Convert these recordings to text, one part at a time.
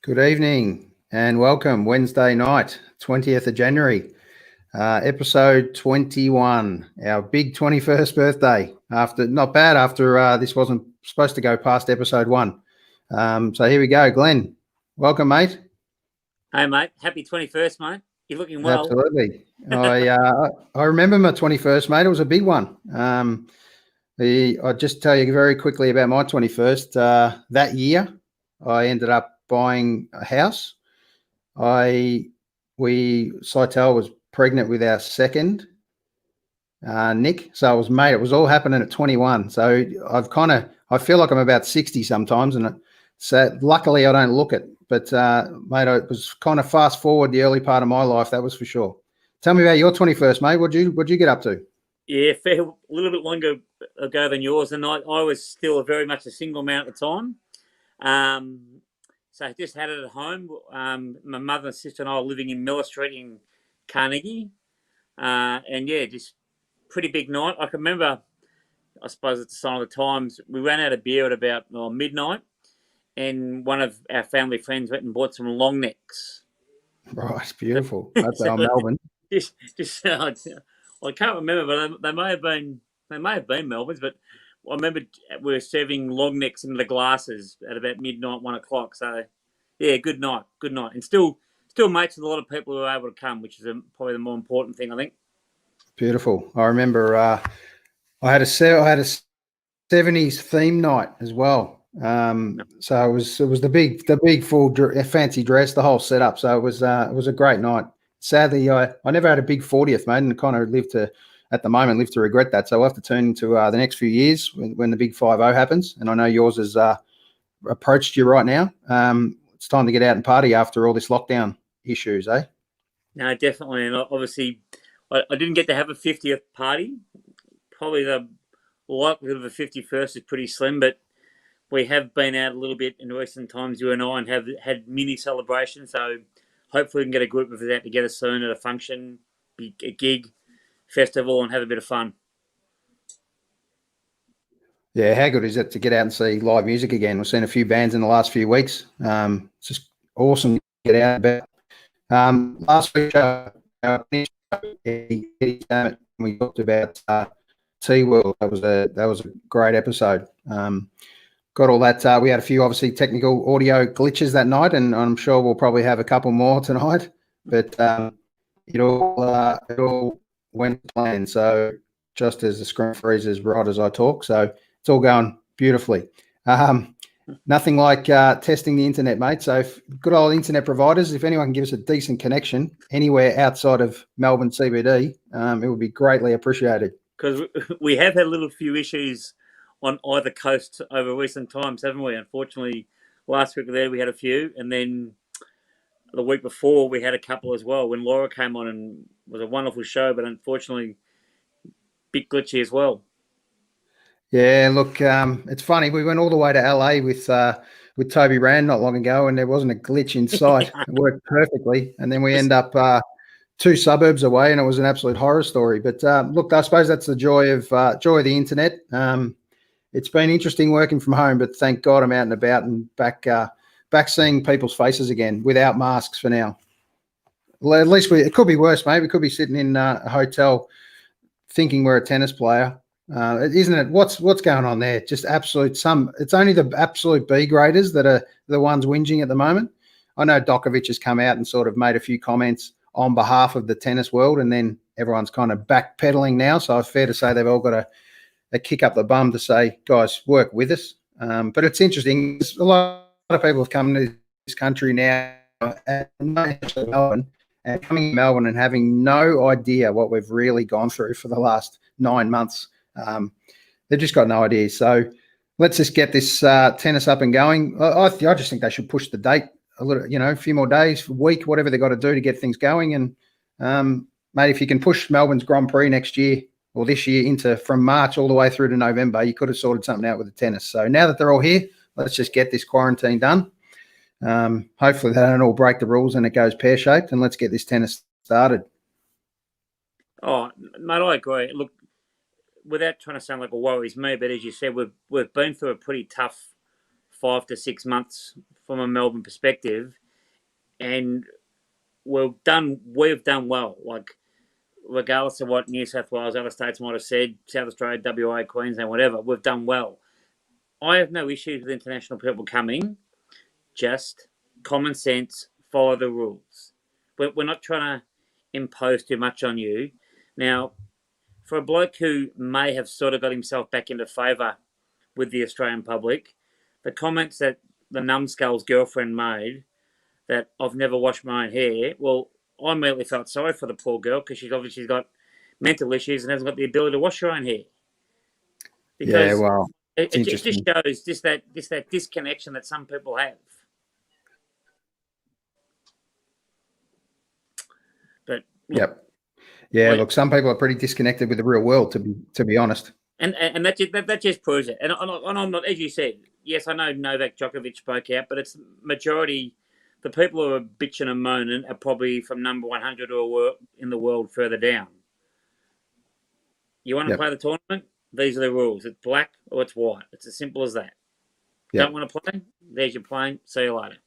Good evening and welcome. Wednesday night, 20th of January, episode 21, our big 21st birthday. Not bad after this wasn't supposed to go past episode 1. So here we go. Glenn, welcome, mate. Hey, mate. Happy 21st, mate. You're looking well. Absolutely. I remember my 21st, mate. It was a big one. I'll just tell you very quickly about my 21st. That year, I ended up buying a house. Seitel was pregnant with our second, Nick. So it was all happening at 21. So I feel like I'm about 60 sometimes. And so luckily I don't look it, but mate, it was kind of fast forward the early part of my life. That was for sure. Tell me about your 21st, mate. What'd you get up to? Yeah, a little bit longer ago than yours. And I was still very much a single man at the time. So I just had it at home. My mother and sister and I were living in Miller Street in Carnegie. And yeah, just pretty big night. I can remember, I suppose at the sign of the times, we ran out of beer at about midnight. And one of our family friends went and bought some long necks. Right, beautiful. That's our Melbourne. I can't remember, but they may have been Melbourne's. But I remember we were serving long necks into the glasses at about midnight, 1 o'clock. So yeah, good night, and still mates with a lot of people who were able to come, which is probably the more important thing, I think. Beautiful. I remember I had a 70s theme night as well. So it was the big full fancy dress, the whole setup. So it was a great night. Sadly, I never had a big 40th, mate, and kind of live to regret that. So I'll have to turn into the next few years when the big 50 happens. And I know yours has approached you right now. It's time to get out and party after all this lockdown issues, eh? No, definitely. And obviously, I didn't get to have a 50th party. Probably the likelihood of a 51st is pretty slim, but we have been out a little bit in recent times, you and I, and have had mini celebrations. So hopefully we can get a group of us out together soon at a function, a gig, festival, and have a bit of fun. Yeah, how good is it to get out and see live music again? We've seen a few bands in the last few weeks. It's just awesome to get out about. Last week, we talked about T-World. That was a great episode. Got all that. We had a few obviously technical audio glitches that night, and I'm sure we'll probably have a couple more tonight. But it all went planned. So just as the screen freezes right as I talk, so it's all going beautifully. Nothing like testing the internet, mate. So good old internet providers, if anyone can give us a decent connection anywhere outside of Melbourne CBD, it would be greatly appreciated. Because we have had a little few issues on either coast over recent times, haven't we? Unfortunately, last week there we had a few, and then the week before we had a couple as well when Laura came on, and it was a wonderful show, but unfortunately, bit glitchy as well. Yeah, look, it's funny. We went all the way to LA with Toby Rand not long ago, and there wasn't a glitch in sight. It worked perfectly, and then we end up 2 suburbs away, and it was an absolute horror story. But look, I suppose that's the joy of the internet. It's been interesting working from home, but thank God I'm out and about and back seeing people's faces again without masks for now. Well, at least it could be worse, mate. We could be sitting in a hotel thinking we're a tennis player. Isn't it? What's going on there? Just absolute it's only the absolute B graders that are the ones whinging at the moment. I know Djokovic has come out and sort of made a few comments on behalf of the tennis world, and then everyone's kind of backpedaling now. So it's fair to say they've all got a kick up the bum to say, guys, work with us. But it's interesting. A lot of people have come to this country now, Melbourne, and coming to Melbourne and having no idea what we've really gone through for the last 9 months. They've just got no idea. So let's just get this tennis up and going. I just think they should push the date a little, a few more days, a week, whatever they've got to do to get things going. And mate, if you can push Melbourne's Grand Prix next year or this year from March all the way through to November, you could have sorted something out with the tennis. So now that they're all here, let's just get this quarantine done. Hopefully they don't all break the rules and it goes pear-shaped, and let's get this tennis started. Oh, mate, I agree. Look, without trying to sound like a worries me, but as you said, we've been through a pretty tough 5 to 6 months from a Melbourne perspective, and we've done well. Like, regardless of what New South Wales, other states might have said, South Australia, WA, Queensland, whatever, we've done well. I have no issues with international people coming. Just common sense, follow the rules. We're not trying to impose too much on you. Now, for a bloke who may have sort of got himself back into favour with the Australian public, the comments that the numbskull's girlfriend made, that I've never washed my own hair, well, I immediately felt sorry for the poor girl, because she's obviously got mental issues and hasn't got the ability to wash her own hair. Yeah, Because well, it just shows that disconnection that some people have. But yep. Yeah, look, some people are pretty disconnected with the real world, to be honest. And that just proves it. And I'm not, as you said, yes, I know Novak Djokovic spoke out, but it's majority. The people who are bitching and moaning are probably from number 100 or in the world further down. You want to play the tournament? These are the rules. It's black or it's white. It's as simple as that. Don't want to play? There's your plane. See you later.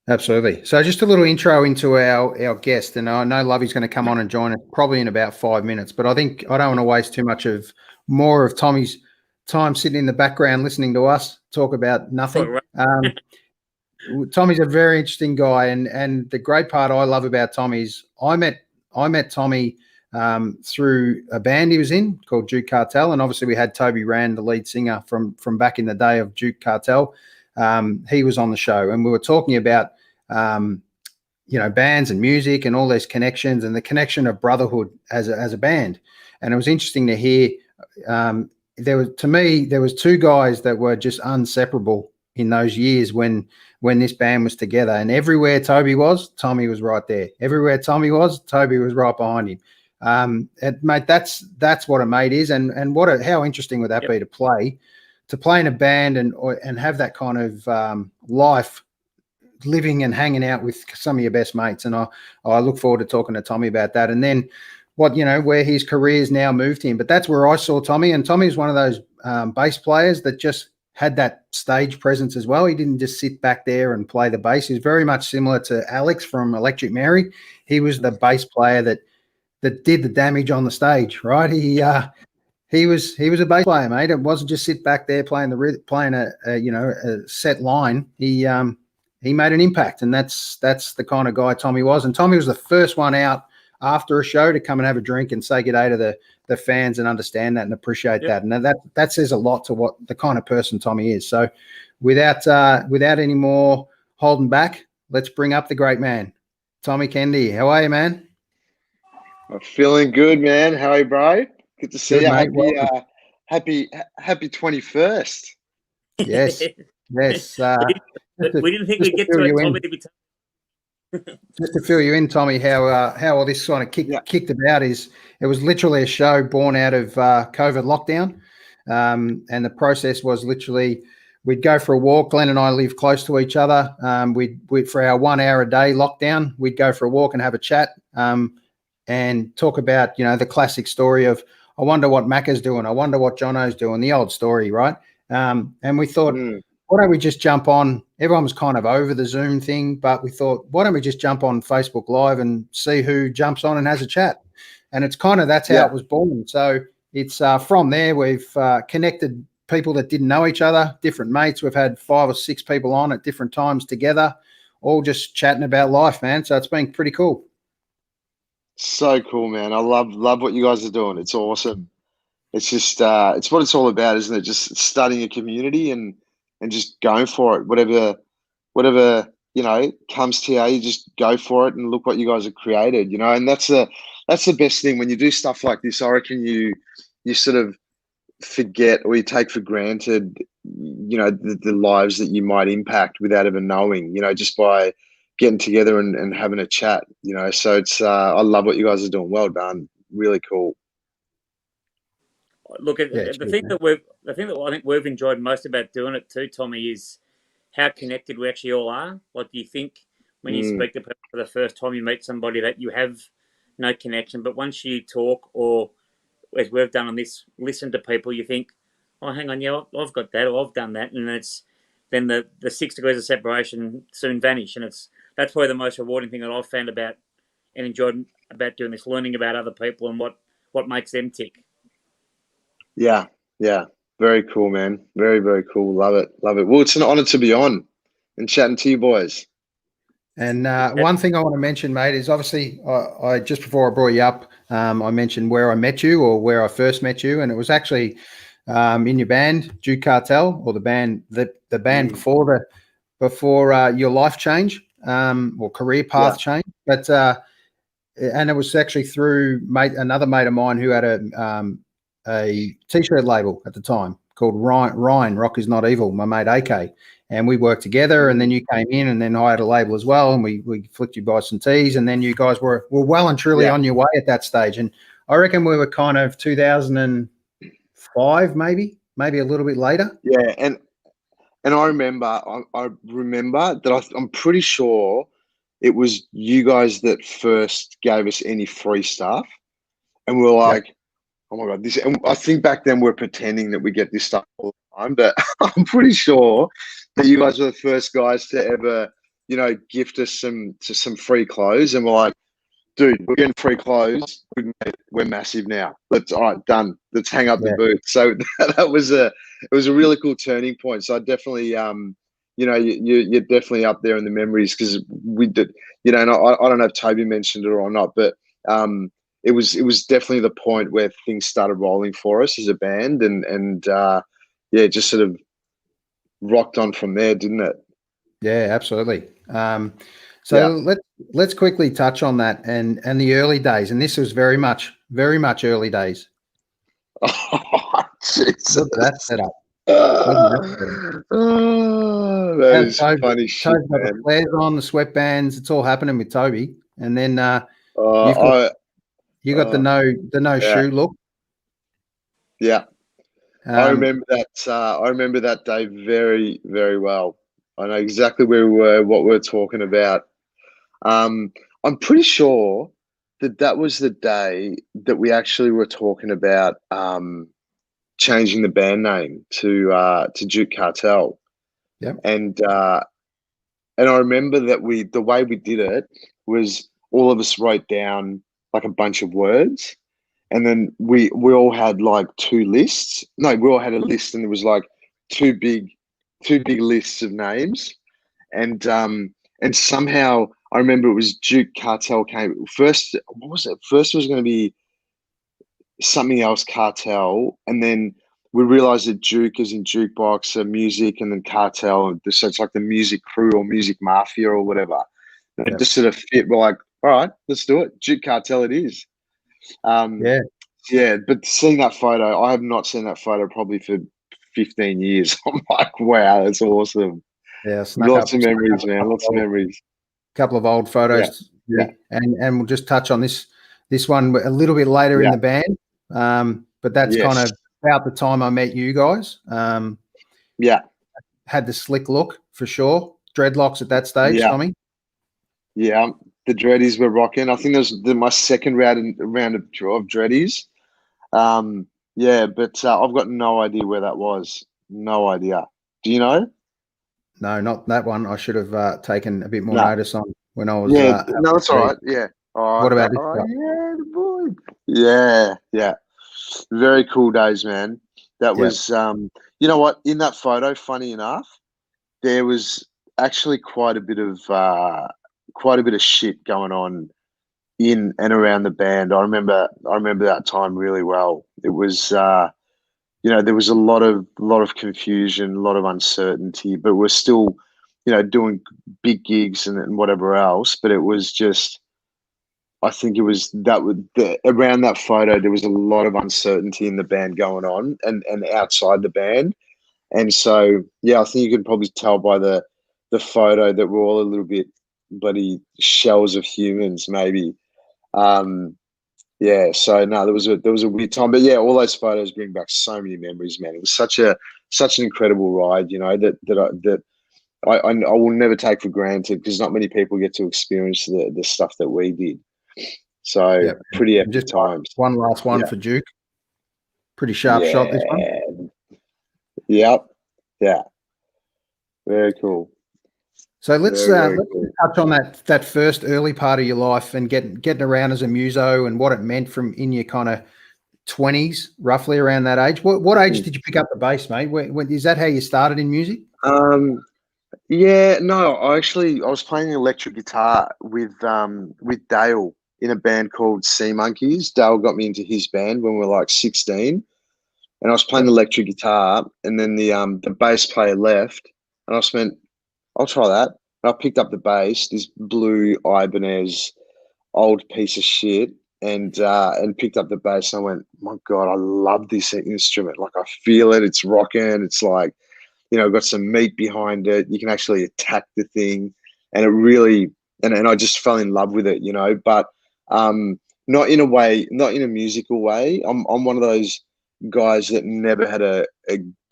Absolutely. So just a little intro into our guest, and I know Lovey's going to come on and join us probably in about 5 minutes, but I think I don't want to waste too much of more of Tommy's time sitting in the background listening to us talk about nothing. Tommy's a very interesting guy, and the great part I love about Tommy is I met Tommy through a band he was in called Duke Cartel, and obviously we had Toby Rand, the lead singer from back in the day of Duke Cartel. He was on the show, and we were talking about bands and music and all these connections and the connection of brotherhood as a band. And it was interesting to hear. There was two guys that were just inseparable in those years when this band was together. And everywhere Toby was, Tommy was right there. Everywhere Tommy was, Toby was right behind him. Mate, that's what a mate is, and how interesting would that be to play in a band and have that kind of life, living and hanging out with some of your best mates. And I look forward to talking to Tommy about that, and then where his career's now moved him. But that's where I saw Tommy, and Tommy's one of those bass players that just had that stage presence as well. He didn't just sit back there and play the bass. He's very much similar to Alex from Electric Mary. He was the bass player that did the damage on the stage, right? He was a bass player, mate. It wasn't just sit back there playing a set line. He made an impact, and that's the kind of guy Tommy was. And Tommy was the first one out after a show to come and have a drink and say good day to the fans and understand that and appreciate that. And that says a lot to what the kind of person Tommy is. So without any more holding back, let's bring up the great man, Tommy Kende. How are you, man? I'm feeling good, man. How are you, bro? Good to see you. Mate. Happy 21st. Yes. Yes. We didn't think we'd get to it, Tommy, to be just to fill you in, Tommy, how all this kind of kicked about is it was literally a show born out of COVID lockdown, and the process was literally we'd go for a walk. Glenn and I live close to each other. We'd for our 1 hour a day lockdown, we'd go for a walk and have a chat and talk about the classic story of I wonder what Macca's doing, I wonder what Jono's doing, the old story, right? And we thought, why don't we just jump on? Everyone was kind of over the Zoom thing, but we thought, why don't we just jump on Facebook Live and see who jumps on and has a chat? And it's kind of that's how it was born. So it's from there we've connected people that didn't know each other, different mates. We've had 5 or 6 people on at different times together, all just chatting about life, man. So it's been pretty cool. So cool, man. I love what you guys are doing. It's awesome. It's just it's what it's all about, isn't it? Just studying a community and just going for it. Whatever comes to you just go for it and look what you guys have created, and that's the best thing when you do stuff like this. I reckon you sort of forget or you take for granted the lives that you might impact without even knowing, just by getting together and having a chat, so it's I love what you guys are doing. Well done. Really cool. Look, the thing that I think we've enjoyed most about doing it too, Tommy, is how connected we actually all are. Like, do you think when you speak to people for the first time, you meet somebody that you have no connection, but once you talk, or as we've done on this, listen to people, you think, oh, hang on, I've got that, or I've done that, and it's then the 6 degrees of separation soon vanish. And that's probably the most rewarding thing that I've found about and enjoyed about doing this, learning about other people and what makes them tick. Yeah, yeah. Very cool, man. Very, very cool. Love it. Love it. Well, it's an honor to be on and chatting to you boys. And one thing I want to mention, mate, is obviously I just before I brought you up, I mentioned where I met you or where I first met you, and it was actually in your band, Duke Cartel, or the band band before your life change or career path change. But and it was actually through another mate of mine who had a t-shirt label at the time called Ryan Rock Is Not Evil, my mate AK. And we worked together, and then you came in, and then I had a label as well, and we flicked you by some tees, and then you guys were well and truly on your way at that stage. And I reckon we were kind of 2005, maybe a little bit later. Yeah, and I remember that I'm pretty sure it was you guys that first gave us any free stuff, and we were like, oh my God, this. And I think back then we're pretending that we get this stuff all the time, but I'm pretty sure that you guys were the first guys to ever, gift us some free clothes, and we're like, dude, we're getting free clothes. We're massive now. All right, done. Let's hang up the booth. So it was a really cool turning point. So I definitely, you're definitely up there in the memories, because we did, and I don't know if Toby mentioned it or not, but it was definitely the point where things started rolling for us as a band, and just sort of rocked on from there, didn't it? Yeah, absolutely. Let's quickly touch on that and the early days. And this was very much early days. Oh, Jesus. Look at that setup. That is funny shit, Toby's got the flares on, the sweatbands. It's all happening with Toby. And then you got the no shoe look. Yeah. I remember that. I remember that day very, very well. I know exactly where we were, what we were talking about. I'm pretty sure that was the day that we actually were talking about changing the band name to Duke Cartel. Yeah. And I remember that the way we did it was all of us wrote down like a bunch of words. And then we all had like two lists. No, we all had a list, and it was like two big lists of names. And somehow I remember it was Duke Cartel came first. What was it? First it was going to be something else, Cartel, and then we realized that Duke is in jukebox, music, and then Cartel. So it's like the music crew or music mafia or whatever. And it just sort of fit. We're like, all right, let's do it. Duke Cartel it is. But seeing that photo, I have not seen that photo probably for 15 years. I'm like, wow, that's awesome. Yeah, lots of memories, man. Lots of memories. Couple of old photos. Yeah. And we'll just touch on this one a little bit later in the band. But that's kind of about the time I met you guys. Had the slick look for sure. Dreadlocks at that stage, Tommy. Yeah, the dreadies were rocking. I think that was my second round of dreadies. But I've got no idea where that was. No idea. Do you know? No, not that one. I should have taken a bit more notice on when I was. No, that's all right. Yeah. What about this? Yeah, boy. Yeah. Very cool days, man. That was. You know what? In that photo, funny enough, there was actually quite a bit of shit going on in and around the band. I remember that time really well. It was, there was a lot of confusion, a lot of uncertainty, but we're still, doing big gigs and whatever else. But it was just, I think it was around that photo, there was a lot of uncertainty in the band going on and outside the band. And so, I think you can probably tell by the photo that we're all a little bit bloody shells of humans, maybe. So no, there was a weird time, but all those photos bring back so many memories, man. It was such an incredible ride, that I will never take for granted, because not many people get to experience the stuff that we did. So pretty epic times. One last one for Duke. Pretty sharp shot, this one. Yep. Yeah. Very cool. So let's Very let's cool. touch on that first early part of your life and getting around as a muso and what it meant from in your kind of 20s, roughly around that age. What age did you pick up the bass, mate? Is that how you started in music? Yeah, no, I was playing electric guitar with Dale in a band called Sea Monkeys. Dale got me into his band when we were like 16, and I was playing electric guitar, and then the bass player left, and I just went, I'll try that. And I picked up the bass, this blue Ibanez old piece of shit, and picked up the bass, and I went, my God, I love this instrument. Like I feel it, it's rocking, it's like, got some meat behind it. You can actually attack the thing, and it really, and I just fell in love with it, but not in a musical way. I'm one of those guys that never had a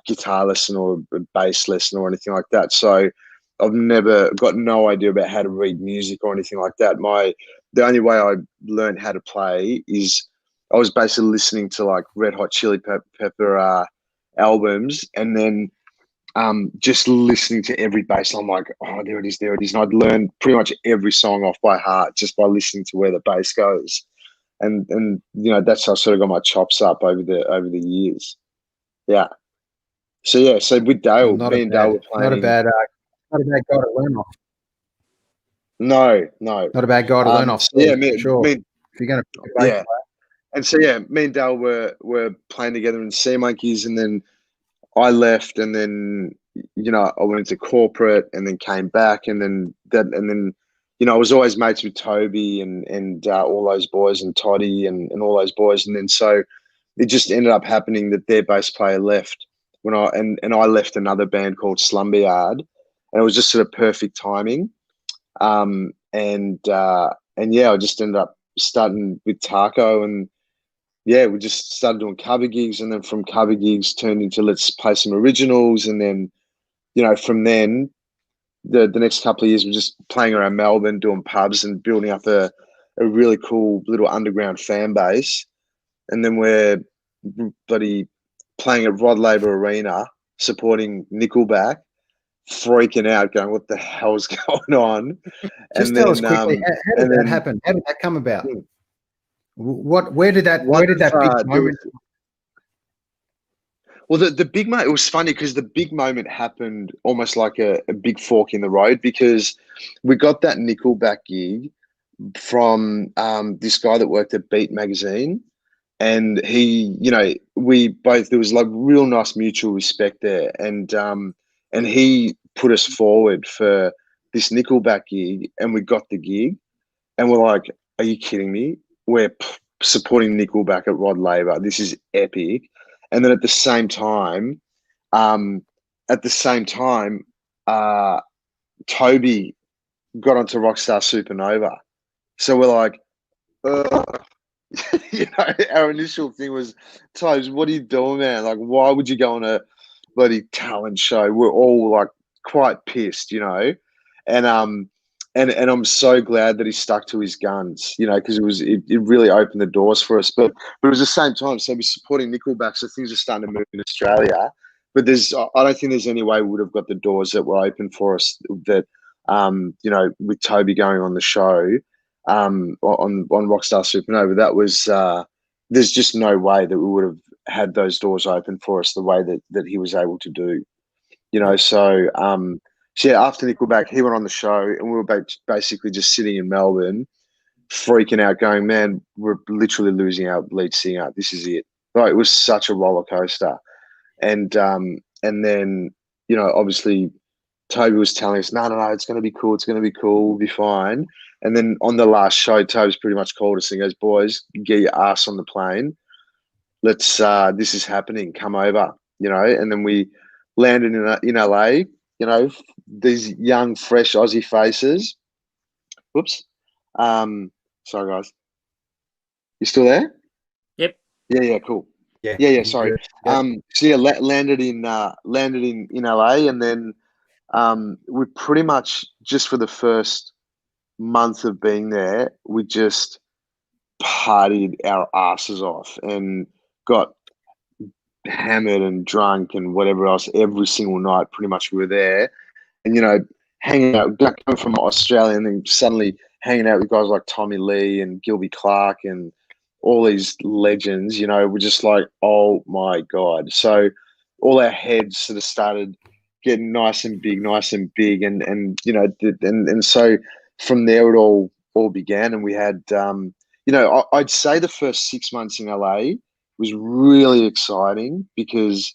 guitar lesson or a bass lesson or anything like that. So I've never got no idea about how to read music or anything like that. The only way I learned how to play is I was basically listening to like Red Hot Chili Pepper albums, and then just listening to every bass line. I'm like, oh, there it is. And I'd learned pretty much every song off by heart just by listening to where the bass goes. And that's how I sort of got my chops up over the years. Yeah. So with Dale, me and Dale were playing. Not a bad guy to learn off. No. Not a bad guy to learn off. So yeah, sure. If you're going to play bass player. And so yeah, me and Dale were playing together in Sea Monkeys, and then I left, and then I went into corporate, and then came back, and then I was always mates with Toby and all those boys, and Toddy and all those boys, and then so it just ended up happening that their bass player left when I left another band called Slumberyard, and it was just sort of perfect timing, and yeah, I just ended up starting with Taco, and yeah, we just started doing cover gigs, and then from cover gigs turned into let's play some originals, and then from then the next couple of years we're just playing around Melbourne, doing pubs and building up a really cool little underground fan base, and then we're bloody playing at Rod Laver Arena supporting Nickelback, freaking out, going, "What the hell's going on?" Just tell us quickly, how did that happen? How did that come about? Where did that big moment? Well, the big moment, it was funny because the big moment happened almost like a big fork in the road, because we got that Nickelback gig from this guy that worked at Beat Magazine, and he, there was like real nice mutual respect there, and he put us forward for this Nickelback gig, and we got the gig, and we're like, are you kidding me? We're supporting Nickelback at Rod Laver. This is epic. And then at the same time, Toby got onto Rockstar Supernova. So we're like, our initial thing was, Tobes, what are you doing, man? Like, why would you go on a bloody talent show? We're all like quite pissed, and I'm so glad that he stuck to his guns, because it really opened the doors for us. But it was the same time, so we're supporting Nickelback, so things are starting to move in Australia. But I don't think there's any way we would have got the doors that were open for us that, with Toby going on the show, on Rockstar Supernova, that was, there's just no way that we would have had those doors open for us the way that he was able to do, so, so yeah, after Nickelback, he went on the show, and we were basically just sitting in Melbourne, freaking out, going, man, we're literally losing our lead singer. This is it. Like, it was such a roller coaster. And then, obviously Toby was telling us, no, it's going to be cool. It's going to be cool. We'll be fine. And then on the last show, Toby's pretty much called us and goes, boys, get your ass on the plane. Let's, this is happening. Come over, and then we landed in LA. These young, fresh Aussie faces. Whoops. Sorry, guys. You still there? Yep. Yeah. Cool. Yeah. Sorry. So yeah, landed in LA, and then we pretty much just for the first month of being there, we just partied our asses off and got hammered and drunk and whatever else every single night. Pretty much we were there. you know, hanging out, coming from Australia, and then suddenly hanging out with guys like Tommy Lee and Gilby Clark and all these legends, you know, we're just like, oh my God. So all our heads sort of started getting nice and big, and you know, and so from there it all began, and we had, you know, I'd say the first 6 months in LA was really exciting because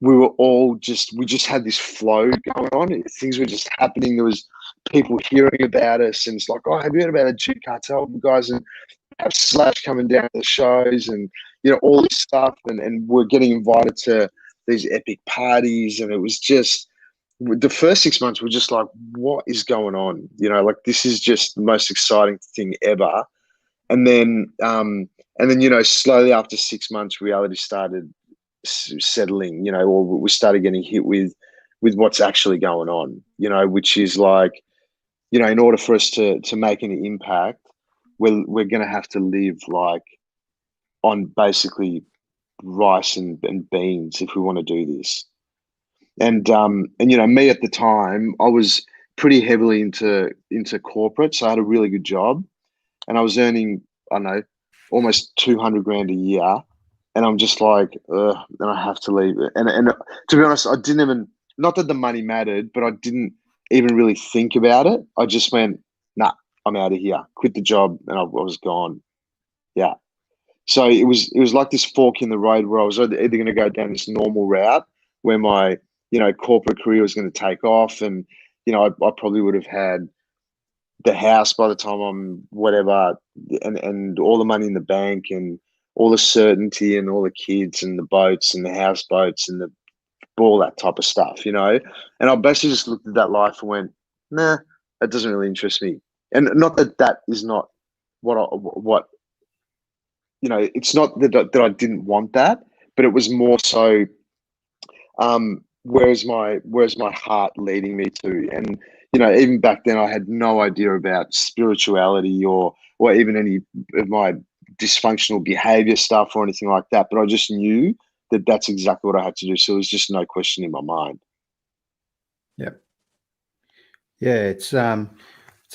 we were all we just had this flow going on. Things were just happening. There was people hearing about us, and it's like, oh, have you heard about the G Cartel guys? And have Slash coming down to the shows, and you know, all this stuff, and we're getting invited to these epic parties, and it was just the first 6 months were just like, what is going on? You know, like this is just the most exciting thing ever. And then you know, slowly after 6 months, reality started settling, you know, or we started getting hit with what's actually going on, you know, which is like, you know, in order for us to make an impact, we're going to have to live like on basically rice and beans if we want to do this. And you know, me at the time, I was pretty heavily into corporate, so I had a really good job, and I was earning, I don't know, almost 200 grand a year. And I'm just like, and I have to leave it. And to be honest, I didn't even, not that the money mattered, but I didn't even really think about it. I just went, nah, I'm out of here. Quit the job, and I was gone. Yeah. So it was like this fork in the road where I was either going to go down this normal route where my, you know, corporate career was going to take off, and you know, I probably would have had the house by the time I'm whatever, and all the money in the bank, and all the certainty, and all the kids, and the boats, and the houseboats, and all that type of stuff, you know. And I basically just looked at that life and went, nah, that doesn't really interest me. And not that is not what you know. It's not that I didn't want that, but it was more so, where's my heart leading me to? And you know, even back then, I had no idea about spirituality or even any of my dysfunctional behavior stuff or anything like that. But I just knew that that's exactly what I had to do. So it was just no question in my mind. Yep. Yeah, it's an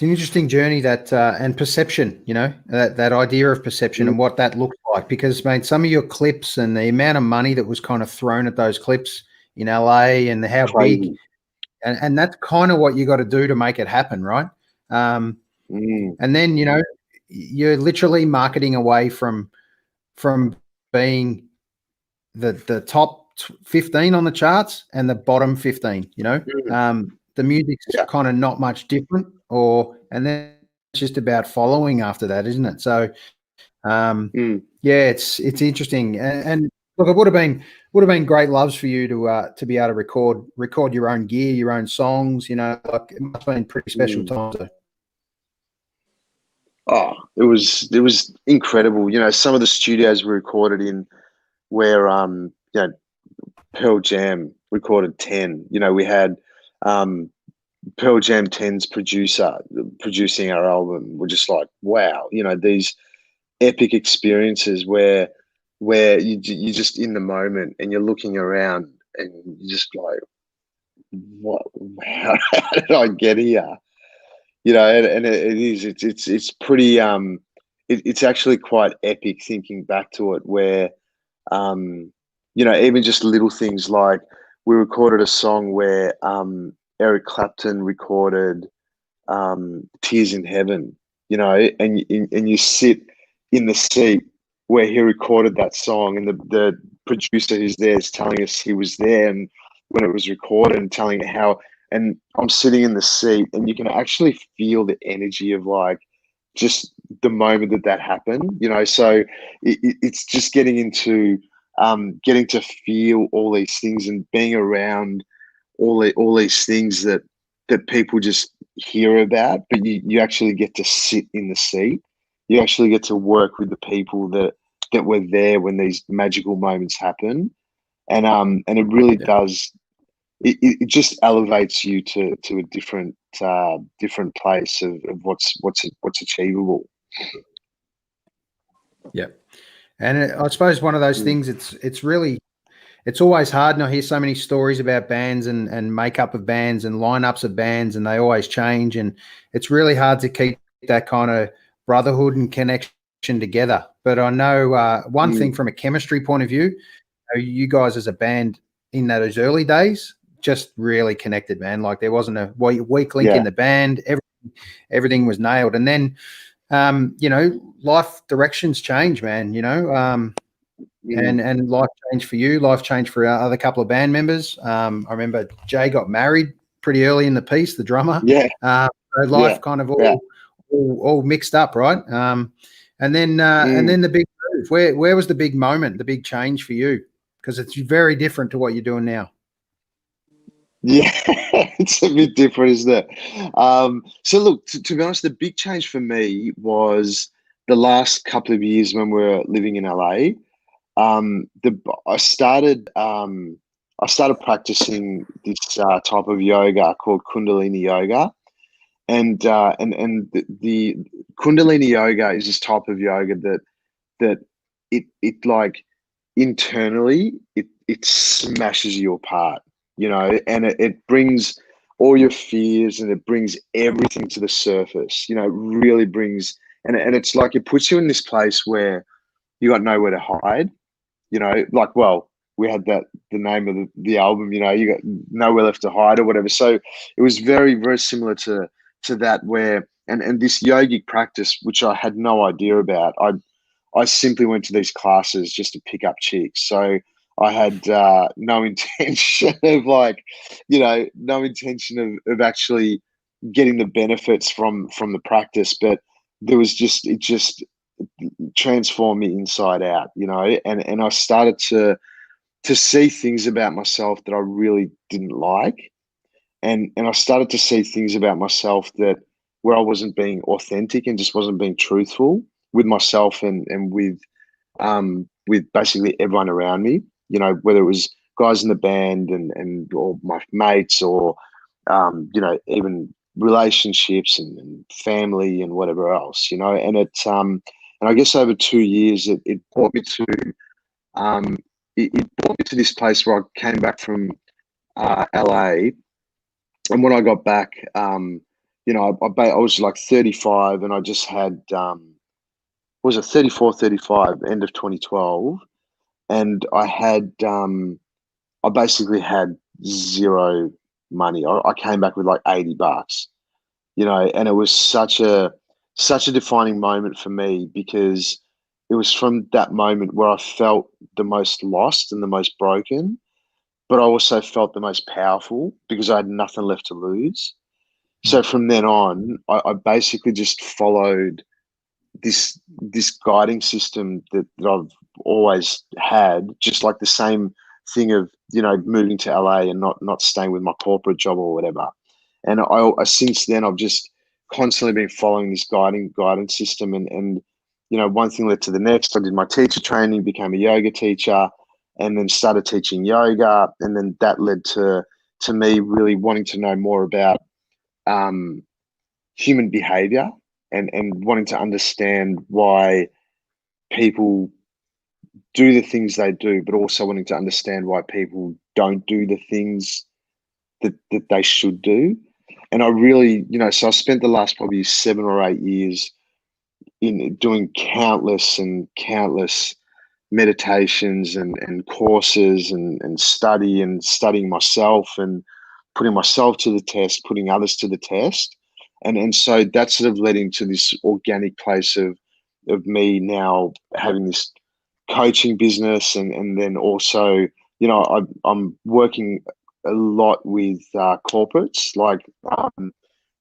interesting journey that and perception, you know, that idea of perception and what that looks like. Because, mate, some of your clips and the amount of money that was kind of thrown at those clips in LA and how Crazy. big, and that's kind of what you got to do to make it happen, right? And then, you know, you're literally marketing away from being the top 15 on the charts and the bottom 15, you know. The music's kind of not much different, and then it's just about following after that, isn't it? So yeah, it's interesting. And look, it would have been great loves for you to be able to record your own gear, your own songs, you know. Like, it must have been pretty special time too. Oh, it was incredible. You know, some of the studios we recorded in where you know, Pearl Jam recorded 10. You know, we had Pearl Jam 10's producing our album. We're just like, wow, you know, these epic experiences where you're just in the moment and you're looking around and you're just like, what? How did I get here? You know, and it's pretty it's actually quite epic thinking back to it, where you know, even just little things like we recorded a song where Eric Clapton recorded Tears in Heaven, you know, and you sit in the seat where he recorded that song, and the producer who's there is telling us he was there and when it was recorded, and telling how, and I'm sitting in the seat and you can actually feel the energy of like just the moment that happened, you know. So it's just getting to feel all these things and being around all these things that people just hear about, but you actually get to sit in the seat. You actually get to work with the people that were there when these magical moments happen, and it really does. It just elevates you to a different place of what's achievable. Yeah, and I suppose one of those things. It's really it's always hard, and I hear so many stories about bands and makeup of bands and lineups of bands, and they always change, and it's really hard to keep that kind of brotherhood and connection together. But I know one thing from a chemistry point of view, you guys as a band in those early days just really connected, man. Like there wasn't a weak link in the band. Everything was nailed. And then, life directions change, man, and life changed for you. Life changed for our other couple of band members. I remember Jay got married pretty early in the piece, the drummer. So life kind of all mixed up, right? And then the big move. Where was the big moment, the big change for you? Because it's very different to what you're doing now. Yeah, it's a bit different, isn't it? So look, to be honest, the big change for me was the last couple of years when we were living in LA. I started practicing this type of yoga called Kundalini yoga, and the Kundalini yoga is this type of yoga that it like internally it smashes you apart, and it brings all your fears and it brings everything to the surface. It really brings, and it's like it puts you in this place where you got nowhere to hide. We had the name of the album, you got nowhere left to hide or whatever. So it was very, very similar to that, where and this yogic practice, which I had no idea about. I simply went to these classes just to pick up chicks. So I had no intention of no intention of actually getting the benefits from the practice, but it just transformed me inside out, and I started to see things about myself that I really didn't like. And I started to see things about myself that where I wasn't being authentic and just wasn't being truthful with myself and with basically everyone around me, whether it was guys in the band and or my mates or, even relationships and family and whatever else, and and I guess over 2 years, it brought me to, it brought me to this place where I came back from LA. And when I got back, I was like 35, and I just had, was it 34, 35, end of 2012. And I basically had zero money. I came back with like $80, and it was such a defining moment for me, because it was from that moment where I felt the most lost and the most broken, but I also felt the most powerful because I had nothing left to lose. So from then on, I basically just followed this guiding system that I've always had, just like the same thing of, moving to LA and not staying with my corporate job or whatever. And I since then, I've just constantly been following this guidance system, and one thing led to the next. I did my teacher training, became a yoga teacher, and then started teaching yoga. And then that led to me really wanting to know more about human behavior and wanting to understand why people do the things they do, but also wanting to understand why people don't do the things that they should do. And I really, so I spent the last probably 7 or 8 years in doing countless meditations and courses and studying myself and putting myself to the test, putting others to the test. And so that sort of led into this organic place of me now having this coaching business, and then also, I'm working a lot with corporates, like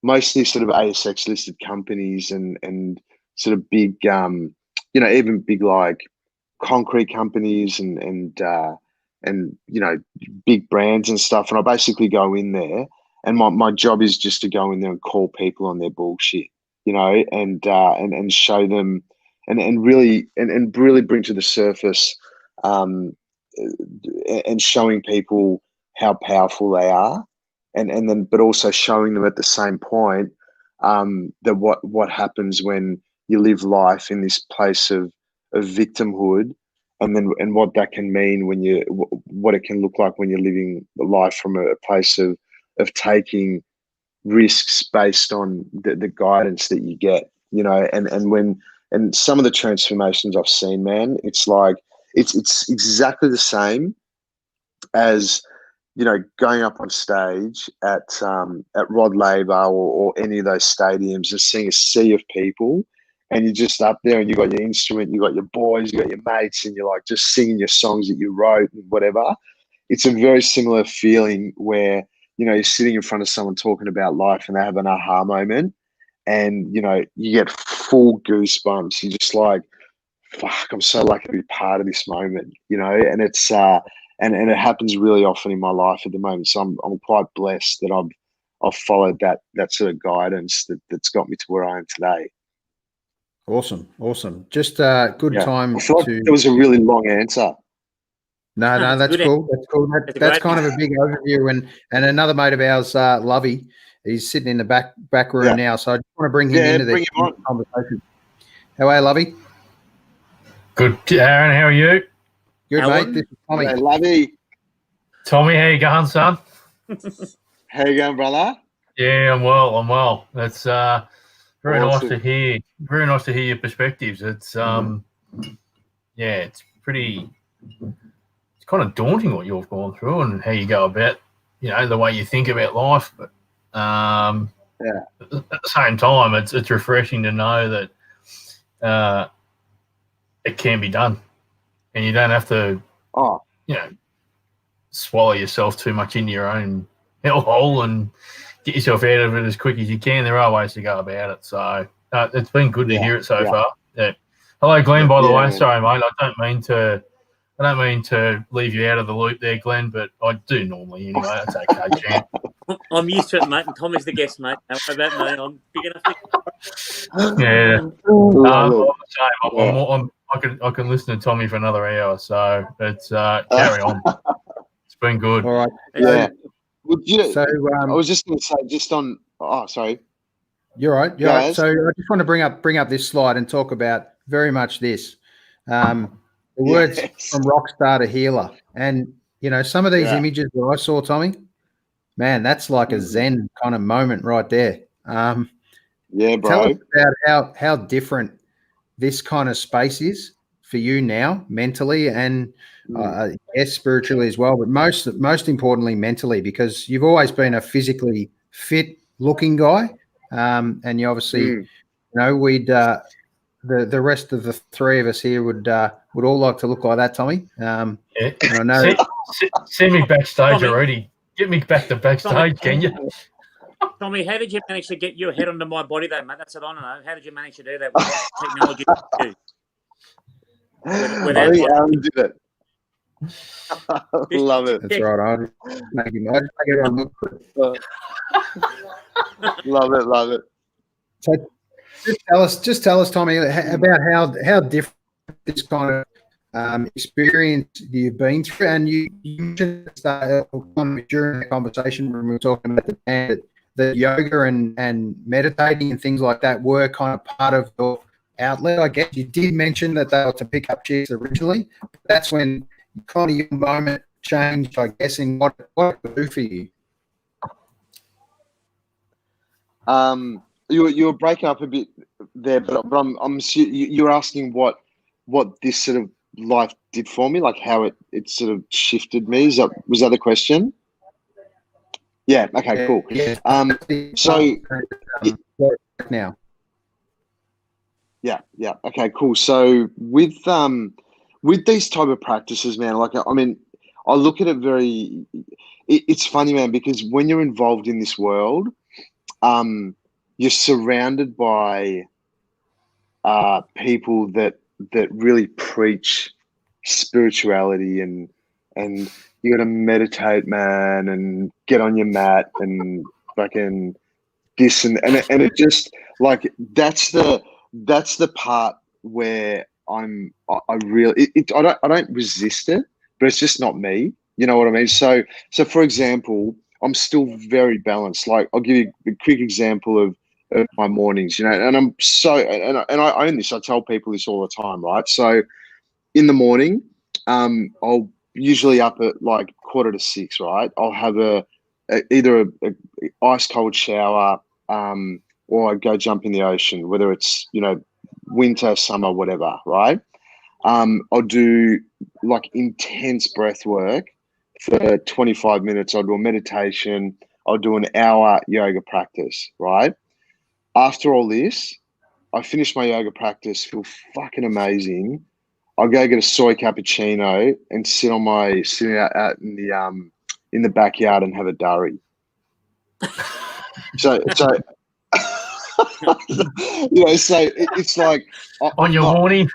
mostly sort of ASX listed companies and sort of big, even big like concrete companies and big brands and stuff. And I basically go in there, and my job is just to go in there and call people on their bullshit, and show them and really bring to the surface, and showing people how powerful they are, and then but also showing them at the same point that what happens when you live life in this place of victimhood and what that can mean when what it can look like when you're living life from a place of taking risks based on the guidance that you get, you know, and some of the transformations I've seen, man, it's like it's exactly the same as, you know, going up on stage at Rod Laver or any of those stadiums and seeing a sea of people, and you're just up there and you got your instrument, you got your boys, you got your mates, and you're like just singing your songs that you wrote and whatever. It's a very similar feeling where, you know, you're sitting in front of someone talking about life and they have an aha moment, and, you know, you get full goosebumps. You're just like, fuck, I'm so lucky to be part of this moment, you know, and it's and it happens really often in my life at the moment. So I'm quite blessed that I've followed that sort of guidance that's got me to where I am today. Awesome. Just good time I feel like to. it was a really long answer. No, that's cool. That's cool. That's kind of a big overview. And another mate of ours, Lovey, he's sitting in the back room now. So I just want to bring him into this conversation. How are you, Lovey? Good, Aaron. How are you? Good, mate. This is Tommy. Hey, Lovey. Tommy, how you going, son? How you going, brother? Yeah, I'm well. That's very Awesome. nice to hear. Very nice to hear your perspectives. It's it's pretty. It's kind of daunting what you've gone through and how you go about, you know, the way you think about life. But at the same time, it's refreshing to know that it can be done, and you don't have to, you know, swallow yourself too much into your own hellhole and get yourself out of it as quick as you can. There are ways to go about it. So it's been good to hear it so far. Yeah. Hello, Glenn. By the way, sorry, mate. I don't mean to leave you out of the loop there, Glenn, but I do normally anyway. That's okay, champ. I'm used to it, mate, and Tommy's the guest, mate. Don't worry about me. I'm big enough to... Yeah. I can listen to Tommy for another hour, so it's carry on. It's been good. All right. Yeah. Well, So I was just going to say, just on. Oh, sorry. You're right. You're right. So I just want to bring up this slide and talk about very much this. The words from rock star to healer, and you know some of these images that I saw, Tommy. Man, that's like a Zen kind of moment right there. Yeah, bro. Tell us about how different this kind of space is for you now, mentally and yes, spiritually as well, but most importantly mentally, because you've always been a physically fit looking guy, and you obviously, you know, we'd the rest of the three of us here would all like to look like that, Tommy. And I know. Send me backstage already. Get me back to backstage, can you? Tommy, how did you manage to get your head onto my body, though, mate? That's what I want to know. How did you manage to do that without technology? I think Aaron did it. Love it. That's right. I just make everyone look good. Love it. So just tell us, Tommy, about how different this kind of experience you've been through. And you mentioned during the conversation when we were talking about the band that yoga and meditating and things like that were kind of part of your outlet. I guess you did mention that they were to pick up chairs originally. But that's when kind of your moment changed, I guess, in what it could do for you. You were breaking up a bit there, but I'm you're asking what this sort of life did for me, like how it sort of shifted me. Was that the question? Yeah. Okay. Cool. Yeah. So now. Yeah. Okay. Cool. So with these type of practices, man, like I mean, I look at it very. It's funny, man, because when you're involved in this world, you're surrounded by people that really preach spirituality and you got to meditate, man, and get on your mat and fucking this and it just like that's the part where I don't resist it, but it's just not me. You know what I mean? So for example, I'm still very balanced. Like I'll give you a quick example of my mornings, you know, and I'm so and I own this. I tell people this all the time, right? So in the morning, I'll usually up at like 5:45, right? I'll have either a ice cold shower, or I go jump in the ocean, whether it's, winter, summer, whatever, right? I'll do like intense breath work for 25 minutes. I'll do a meditation. I'll do an hour yoga practice, right? After all this, I finish my yoga practice, feel fucking amazing. I'll go get a soy cappuccino and sit out in the backyard and have a durry. So so it's like On your morning.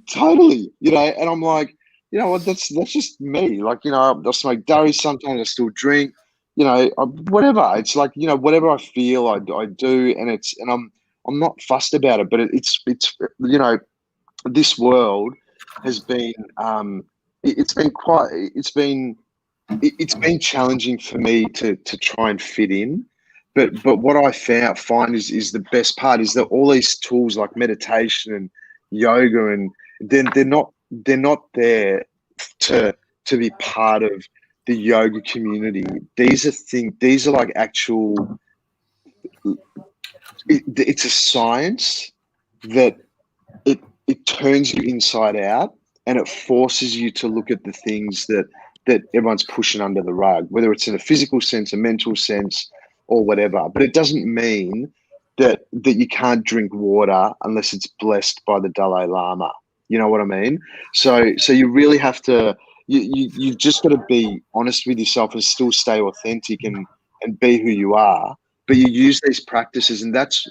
Totally, and I'm like, what? That's just me. Like, I smoke durry sometimes. I still drink. Whatever. It's like, whatever I feel, I do, and I'm not fussed about it. But it's this world has been it's been challenging for me to try and fit in. But what I find is the best part is that all these tools like meditation and yoga, and they're not there to be part of the yoga community. These are like actual. It's a science that it turns you inside out, and it forces you to look at the things that everyone's pushing under the rug, whether it's in a physical sense, a mental sense, or whatever. But it doesn't mean that you can't drink water unless it's blessed by the Dalai Lama. You know what I mean? So you really have to, you've just got to be honest with yourself and still stay authentic and be who you are. But you use these practices, and that's,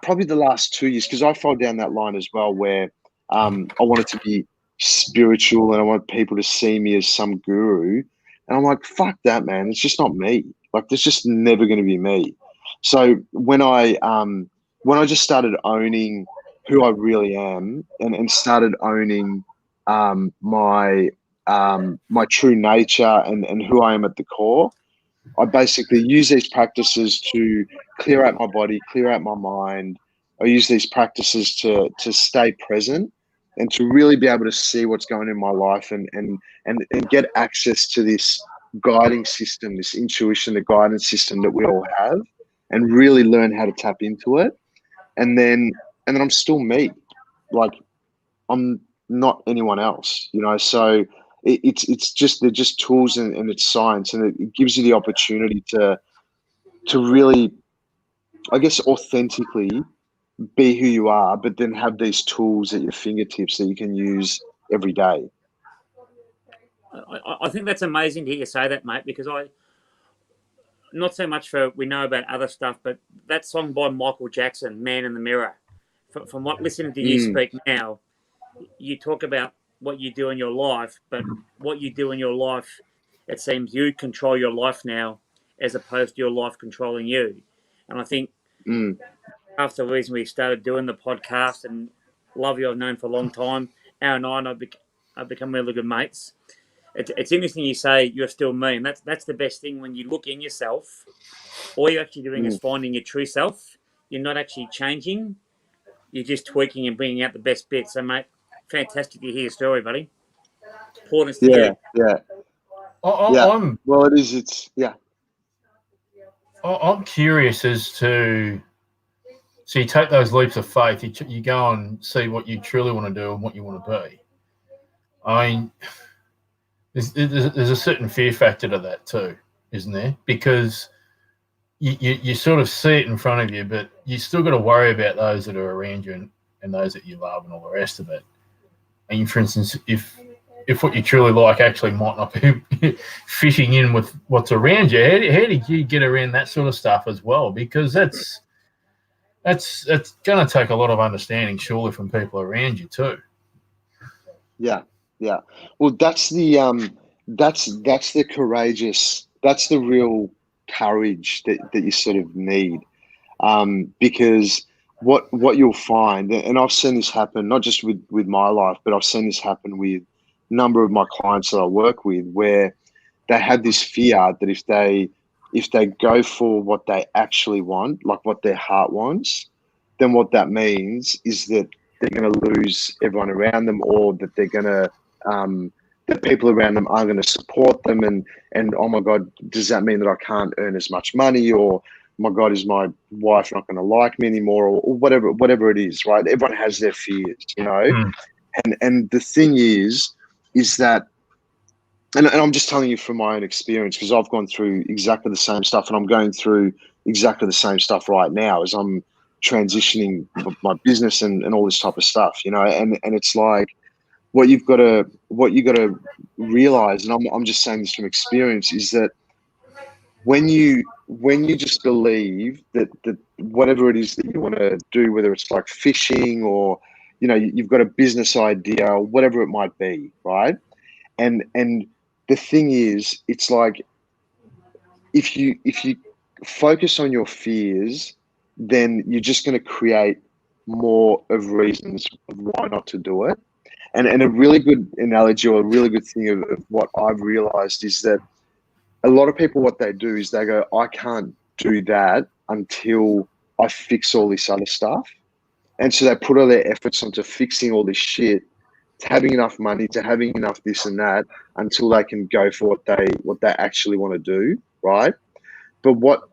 probably the last 2 years, because I fell down that line as well, where I wanted to be spiritual and I want people to see me as some guru. And I'm like, fuck that, man. It's just not me. Like, that's just never going to be me. So when I just started owning who I really am, and started owning my true nature and who I am at the core, I basically use these practices to clear out my body, clear out my mind. I use these practices to stay present and to really be able to see what's going on in my life and get access to this guiding system, this intuition, the guidance system that we all have, and really learn how to tap into it. And then I'm still me. Like, I'm not anyone else, so it's just, they're just tools, and it's science, and it gives you the opportunity to really, I guess, authentically be who you are, but then have these tools at your fingertips that you can use every day. I think that's amazing to hear you say that, mate, because not so much for we know about other stuff, but that song by Michael Jackson, Man in the Mirror, from what listening to you speak now, you talk about what you do in your life, but what you do in your life, it seems you control your life now as opposed to your life controlling you. And I think after the reason we started doing the podcast, and love you, I've known for a long time, Aaron and I've become really good mates. It's interesting you say you're still me, and that's the best thing. When you look in yourself, all you're actually doing is finding your true self. You're not actually changing. You're just tweaking and bringing out the best bits. So, mate, fantastic to hear your story, buddy. Important to hear. Yeah. Well, it is. It's I'm curious as to. So you take those leaps of faith. You go and see what you truly want to do and what you want to be. I mean, there's a certain fear factor to that too, isn't there? Because you sort of see it in front of you, but you still got to worry about those that are around you and those that you love and all the rest of it. And for instance, if what you truly like actually might not be fitting in with what's around you, how did you get around that sort of stuff as well? Because that's going to take a lot of understanding, surely, from people around you too. Yeah. Well, that's the courageous. That's the real courage that you sort of need, because what you'll find, and I've seen this happen not just with my life, but I've seen this happen with a number of my clients that I work with, where they have this fear that if they go for what they actually want, like what their heart wants, then what that means is that they're going to lose everyone around them, or that they're going to the people around them are going to support them, and oh my God, does that mean that I can't earn as much money, or my God, is my wife not going to like me anymore, or whatever it is, right? Everyone has their fears, you know. And the thing is that, and I'm just telling you from my own experience, because I've gone through exactly the same stuff, and I'm going through exactly the same stuff right now as I'm transitioning my business and all this type of stuff, you know. And it's like, what you got to realize, and I'm just saying this from experience, is that when you just believe that whatever it is that you want to do, whether it's like fishing, or, you know, you've got a business idea, or whatever it might be, right? And the thing is, it's like, if you focus on your fears, then you're just going to create more of reasons of why not to do it. And a really good analogy, or a really good thing of what I've realized, is that a lot of people, what they do is they go, I can't do that until I fix all this other stuff. And so they put all their efforts onto fixing all this shit, to having enough money, to having enough this and that, until they can go for what they actually want to do, right? But what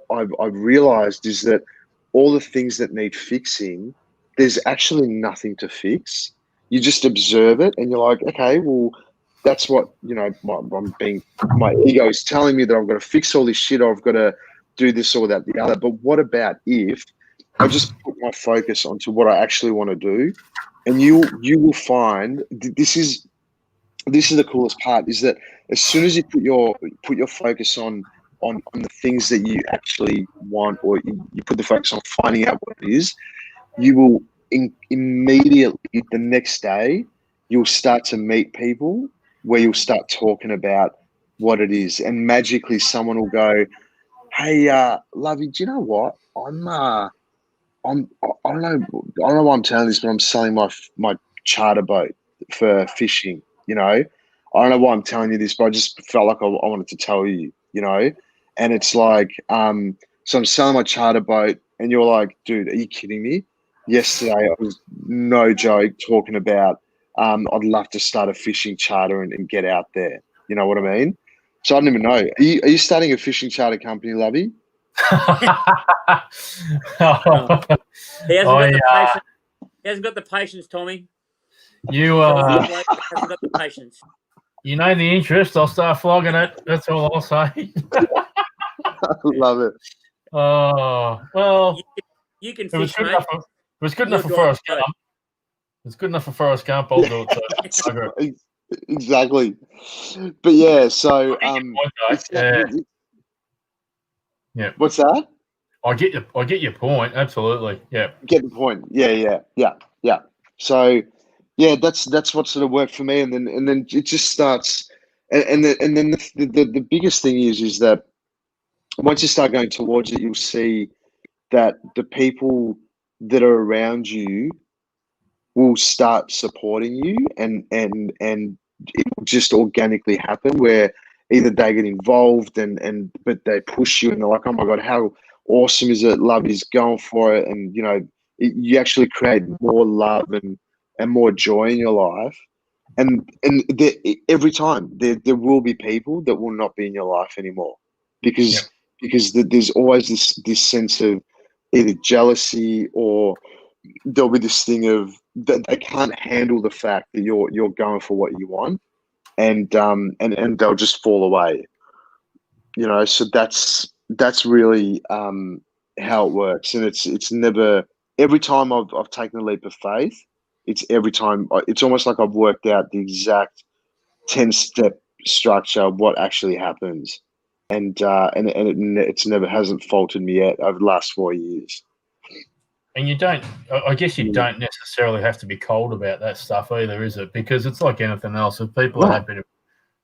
I've realized is that all the things that need fixing, there's actually nothing to fix. You just observe it, and you're like, okay, well, that's what, you know, my ego is telling me, that I've got to fix all this shit, or I've got to do this or that, the other. But what about if I just put my focus onto what I actually want to do? And you will find, this is the coolest part, is that as soon as you put your focus on the things that you actually want, or you put the focus on finding out what it is, you will immediately, the next day, you'll start to meet people where you'll start talking about what it is, and magically someone will go, hey, Lovey, do you know what? I don't know why I'm telling this, but I'm selling my charter boat for fishing, you know. I don't know why I'm telling you this, but I just felt like I wanted to tell you, you know. And it's like, so I'm selling my charter boat, and you're like, dude, are you kidding me? Yesterday, I was, no joke, talking about, I'd love to start a fishing charter and get out there. You know what I mean? So I don't even know. Are you starting a fishing charter company, Lovey? He hasn't patience. He hasn't got the patience, Tommy. You hasn't got the patience. You know the interest. I'll start flogging it. That's all I'll say. I love it. Oh, well, you can it was fish, good mate. enough. It was good enough for Forrest Gump. It's good enough for Forrest Gump. I'll do it. So. Exactly. But yeah, so yeah. What's that? I get your point. Absolutely. Yeah. Get the point. Yeah. So yeah, that's what sort of worked for me, and then it just starts, and then the biggest thing is that once you start going towards it, you'll see that the people that are around you will start supporting you, and it will just organically happen, where either they get involved but they push you, and they're like, oh my God, how awesome is it? Love is going for it. And, you know, you actually create more love and more joy in your life. And every time there will be people that will not be in your life anymore, because there's always this sense of either jealousy, or there'll be this thing of that they can't handle the fact that you're going for what you want, and they'll just fall away, you know. So that's really how it works. And it's never, every time I've taken a leap of faith, it's every time, it's almost like I've worked out the exact 10-step structure of what actually happens, and it's never, hasn't faltered me yet over the last 4 years. And I guess you don't necessarily have to be cold about that stuff either, is it? Because it's like anything else. If people are happy to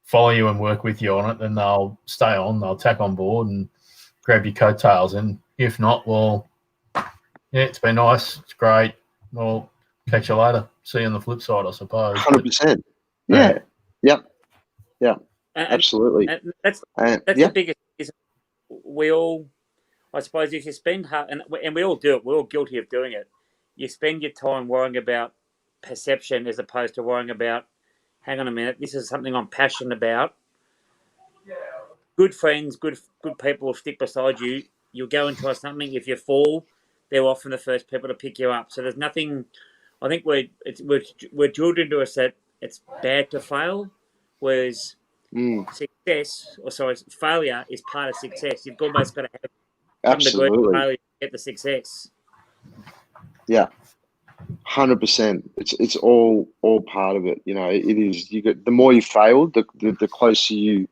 follow you and work with you on it, then they'll stay on, they'll tack on board and grab your coattails. And if not, well, yeah, it's been nice. It's great. Well, catch you later. See you on the flip side, I suppose. 100%. Yeah. Yep. Absolutely. And that's the biggest. Is we all, I suppose, if you spend hard, and we all do it, we're all guilty of doing it. you spend your time worrying about perception as opposed to worrying about, hang on a minute, this is something I'm passionate about. Good friends, good people will stick beside you. You'll go and try something. If you fall, they're often the first people to pick you up. So there's nothing. I think we're drilled into us that it's bad to fail, whereas failure is part of success. You've almost got to have some degree of failure to get the success. Yeah. 100%. It's all part of it. You know, it is. You get the more you fail, the closer you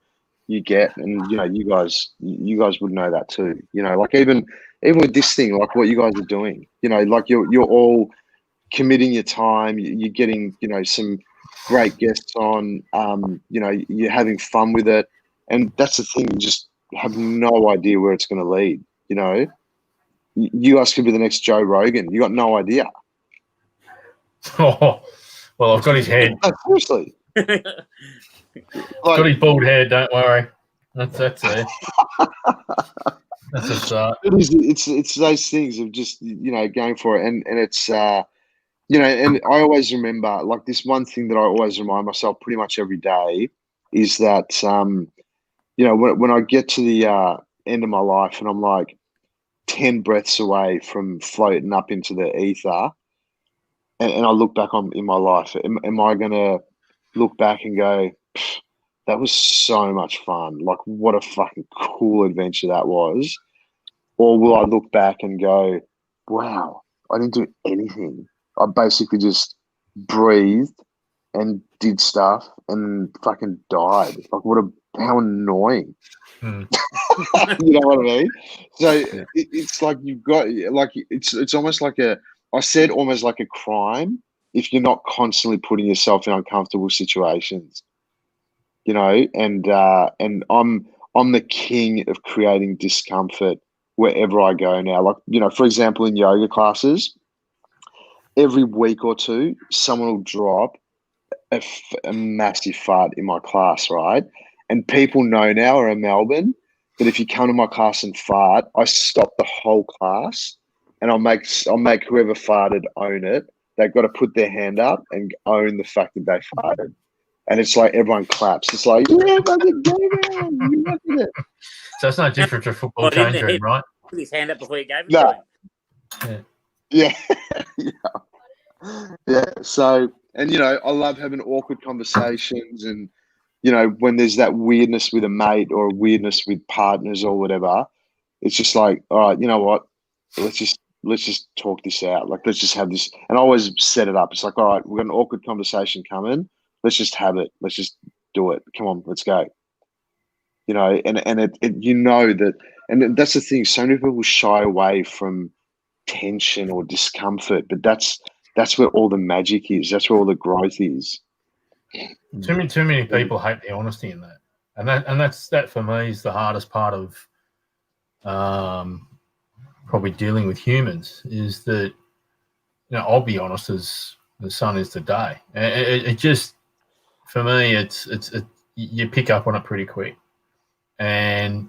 get, and you know, you guys would know that too. You know, like even with this thing, like what you guys are doing. You know, like you're all committing your time. You're getting, you know, some great guests on. You know, you're having fun with it, and that's the thing. You just have no idea where it's going to lead. You know, you guys could be the next Joe Rogan. You got no idea. Oh, well, I've got his head. Seriously. Got his bald head, don't worry. That's it. That's a start. It's those things of just, you know, going for it, and it's you know, and I always remember, like, this one thing that I always remind myself pretty much every day is that you know, when I get to the end of my life and I'm like 10 breaths away from floating up into the ether, and I look back in my life, am I gonna look back and go, that was so much fun. Like, what a fucking cool adventure that was. Or will I look back and go, wow, I didn't do anything. I basically just breathed and did stuff and fucking died. Like, how annoying. You know what I mean? So it's like you've got, like, it's almost like almost like a crime if you're not constantly putting yourself in uncomfortable situations. You know, and I'm the king of creating discomfort wherever I go now. Like, you know, for example, in yoga classes, every week or two, someone will drop a massive fart in my class, right? And people know now around Melbourne that if you come to my class and fart, I stop the whole class, and I'll make whoever farted own it. They've got to put their hand up and own the fact that they farted. And it's like everyone claps. It's like, yeah, fucking go down. You wanted it. So it's no different to a football change room, right? Put his hand up before you gave it to him. Yeah. Yeah. So, and, you know, I love having awkward conversations, and, you know, when there's that weirdness with a mate or a weirdness with partners or whatever, it's just like, all right, you know what? Let's just talk this out. Like, let's just have this. And I always set it up. It's like, all right, we've got an awkward conversation coming. Let's just have it. Let's just do it. Come on, let's go. You know, and it you know that, and that's the thing. So many people shy away from tension or discomfort, but that's where all the magic is. That's where all the growth is. Too many people hate the honesty in that, and that for me is the hardest part of probably dealing with humans, is that, you know, I'll be honest as the sun is today. It just, for me, it's you pick up on it pretty quick, and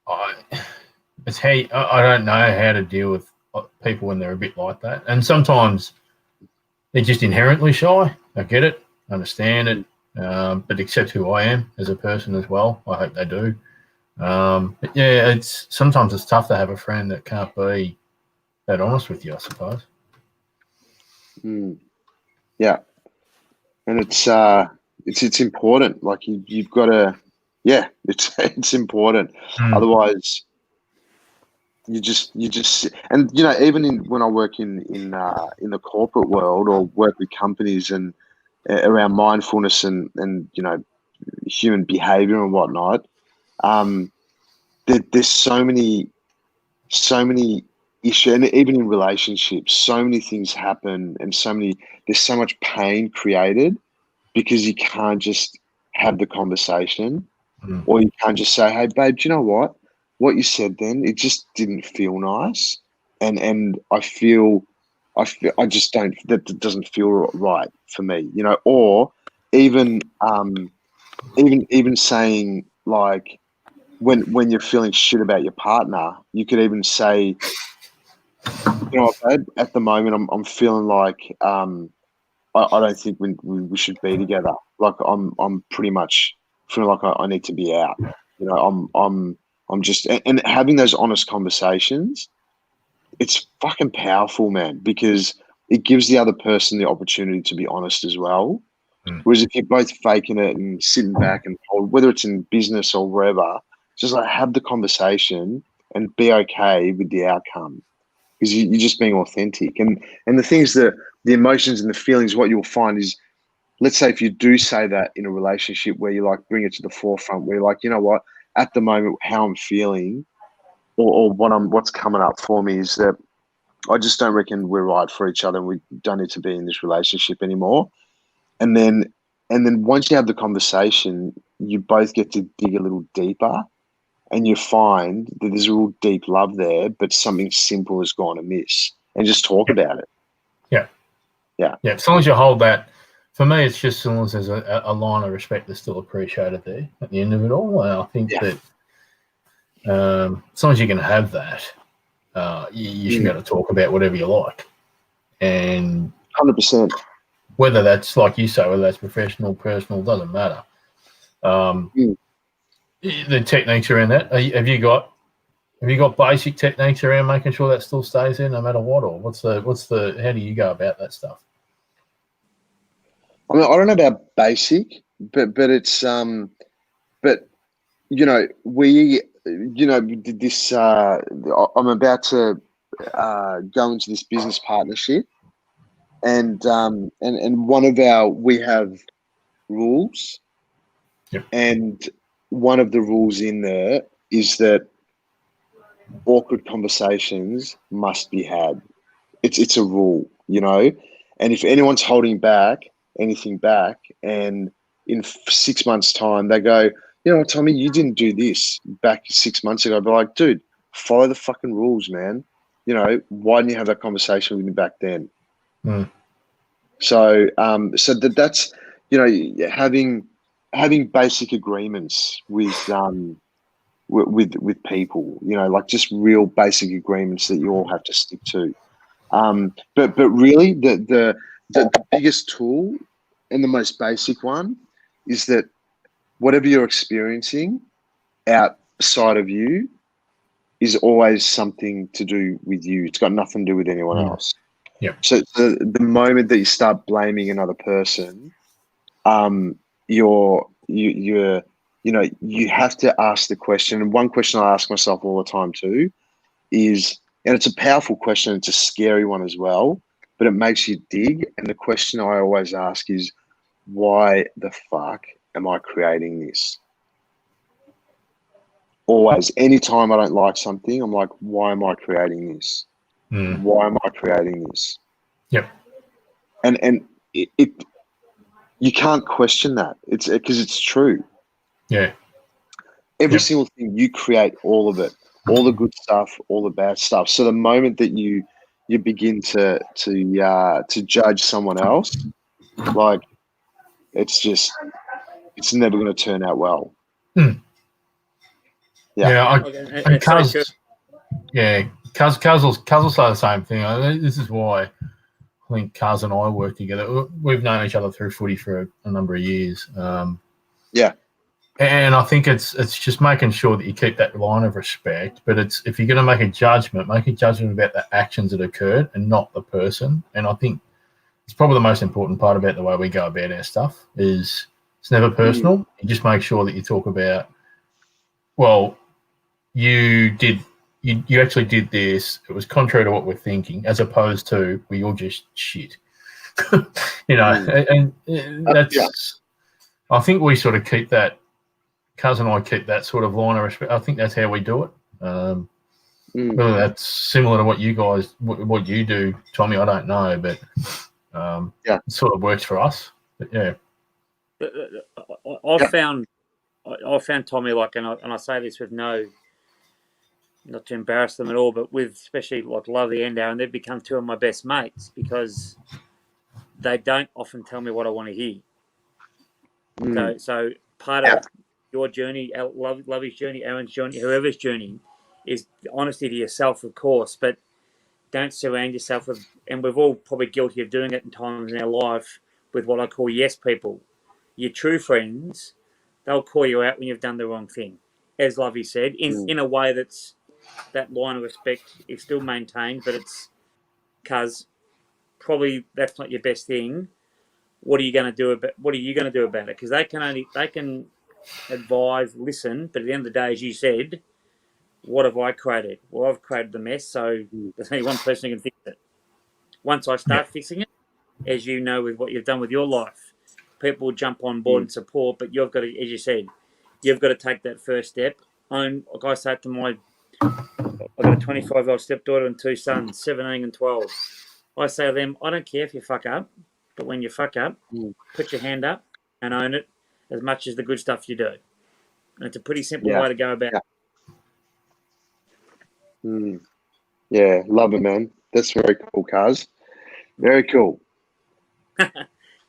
I don't know how to deal with people when they're a bit like that, and sometimes they're just inherently shy. I get it, understand it, but accept who I am as a person as well. I hope they do. But yeah, sometimes it's tough to have a friend that can't be that honest with you, I suppose. Yeah, and it's important. Like, you've got to, yeah, it's important. Otherwise, you just, and, you know, even when I work in the corporate world or work with companies and around mindfulness and you know, human behavior and whatnot, there's so many issues, and even in relationships, so many things happen, and there's so much pain created because you can't just have the conversation, or you can't just say, hey, babe, do you know what you said then? It just didn't feel nice, and I just don't. That doesn't feel right for me, you know. Or even saying, like, when you're feeling shit about your partner, you could even say, You know, at the moment, I'm feeling like I don't think we should be together. Like I'm pretty much feeling like I need to be out. You know, I'm just and having those honest conversations. It's fucking powerful, man, because it gives the other person the opportunity to be honest as well. Whereas if you're both faking it and sitting back and whether it's in business or wherever, just like have the conversation and be okay with the outcome because you're just being authentic. And the things that the emotions and the feelings, what you'll find is, let's say if you do say that in a relationship where you like bring it to the forefront, where you're like, you know what, at the moment, how I'm feeling or what's coming up for me is that I just don't reckon we're right for each other and we don't need to be in this relationship anymore. And then once you have the conversation, you both get to dig a little deeper and you find that there's a real deep love there, but something simple has gone amiss and just talk about it. Yeah. Yeah. Yeah. As long as you hold that, for me, it's just as long as there's a line of respect that's still appreciated there at the end of it all. And I think that as long as you can have that, you should be able to talk about whatever you like. And 100%. whether that's, like you say, whether that's professional, personal, doesn't matter. The techniques around that, have you got basic techniques around making sure that still stays there no matter what, or what's the how do you go about that stuff? I mean, I don't know about basic, but it's but you know, we did this. I'm about to go into this business partnership, and one of we have rules, and one of the rules in there is that awkward conversations must be had. It's a rule, you know, and if anyone's holding anything back, and in 6 months' time they go, you know what, Tommy, you didn't do this back 6 months ago. I'd be like, dude, follow the fucking rules, man. You know, why didn't you have that conversation with me back then? So, that's, you know, having basic agreements with people, you know, like just real basic agreements that you all have to stick to. But really, the biggest tool and the most basic one is that whatever you're experiencing outside of you is always something to do with you. It's got nothing to do with anyone else. Yeah. So the moment that you start blaming another person, you have to ask the question. And one question I ask myself all the time too is, and it's a powerful question, it's a scary one as well, but it makes you dig. And the question I always ask is, why the fuck am I creating this? Always, anytime I don't like something, I'm like, why am I creating this? Why am I creating this? Yep. And it you can't question that. It's because it's true. Yeah. Every single thing you create, all of it, all the good stuff, all the bad stuff. So the moment that you begin to judge someone else, like it's never going to turn out well. Yeah. And Cuz will say the same thing. This is why I think Cuz and I work together. We've known each other through footy for a number of years. And I think it's just making sure that you keep that line of respect. But if you're going to make a judgment about the actions that occurred and not the person. And I think it's probably the most important part about the way we go about our stuff is it's never personal. You just make sure that you talk about, well, you actually did this. It was contrary to what we're thinking, as opposed to, well, you're just shit. You know, and that's. I think we sort of keep that. Cuz and I keep that sort of line of respect. I think that's how we do it. Whether that's similar to what you guys, what you do, Tommy, I don't know, but it sort of works for us. But yeah, I found Tommy, like, and I say this with not to embarrass them at all, but with especially like Lovely and Aaron, they've become two of my best mates because they don't often tell me what I want to hear. So part of your journey, Lovey's journey, Aaron's journey, whoever's journey, is honesty to yourself, of course, but don't surround yourself with, and we're all probably guilty of doing it in times in our life, with what I call yes people. Your true friends, they'll call you out when you've done the wrong thing. As Lovey said, in a way that's, that line of respect is still maintained, but it's because probably that's not your best thing. What are you going to do about it? Because they can advise, listen, but at the end of the day, as you said, what have I created? Well, I've created the mess, so there's only one person who can fix it. Once I start fixing it, as you know, with what you've done with your life, people will jump on board and support, but you've got to, as you said, you've got to take that first step. Like I say to I've got a 25-year-old stepdaughter and 2 sons, 17 and 12. I say to them, I don't care if you fuck up, but when you fuck up, put your hand up and own it as much as the good stuff you do. And it's a pretty simple way to go about it. Yeah, love it, man. That's very cool, Kaz. Very cool. Can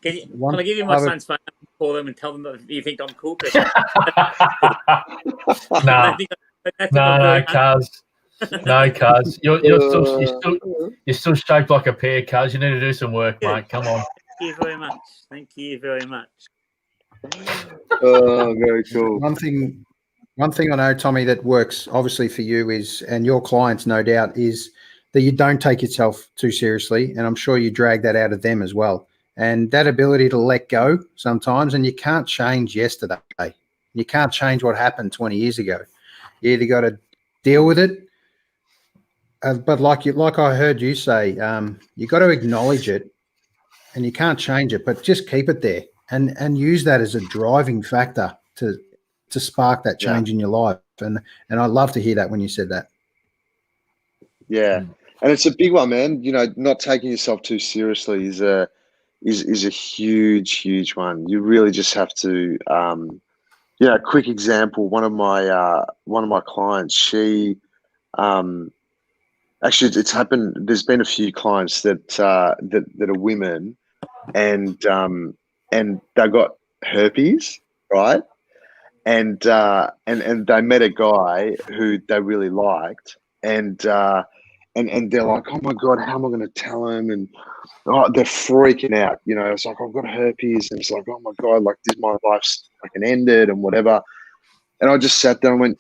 I give you my son's phone number, call them and tell them that you think I'm cool? No, Kaz. No, Kaz. You're still shaped like a pear, Kaz. You need to do some work, mate. Come on. Thank you very much. Thank you very much. Oh, very cool. One thing I know, Tommy, that works obviously for you is, and your clients, no doubt, is that you don't take yourself too seriously. And I'm sure you drag that out of them as well. And that ability to let go sometimes, and you can't change yesterday. You can't change what happened 20 years ago. You either got to deal with it. But like I heard you say, you got to acknowledge it, and you can't change it, but just keep it there and use that as a driving factor to spark that change in your life. And I'd love to hear that when you said that. Yeah, and it's a big one, man. You know, not taking yourself too seriously is a huge one. You really just have to. A quick example. One of my clients, she. Actually, it's happened. There's been a few clients that are women, and they got herpes, right? And they met a guy who they really liked, and they're like, oh my God, how am I going to tell him? And they're freaking out. You know, it's like, I've got herpes, and it's like, oh my God, like my life's fucking ended and whatever. And I just sat there and went.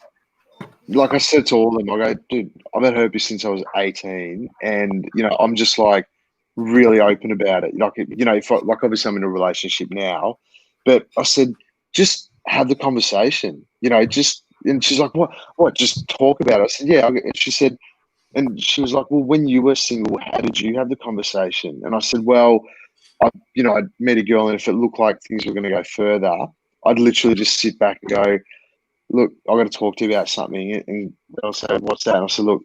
Like I said to all of them, I go, dude, I've had herpes since I was 18, and I'm just like really open about it. Like, if obviously I'm in a relationship now, but I said, just have the conversation, and she's like, what, just talk about it. I said, yeah. And she said, and she was like, well, when you were single, how did you have the conversation? And I said, well, I'd meet a girl, and if it looked like things were going to go further, I'd literally just sit back and go, look, I've got to talk to you about something. And they'll say, what's that? And I said, look,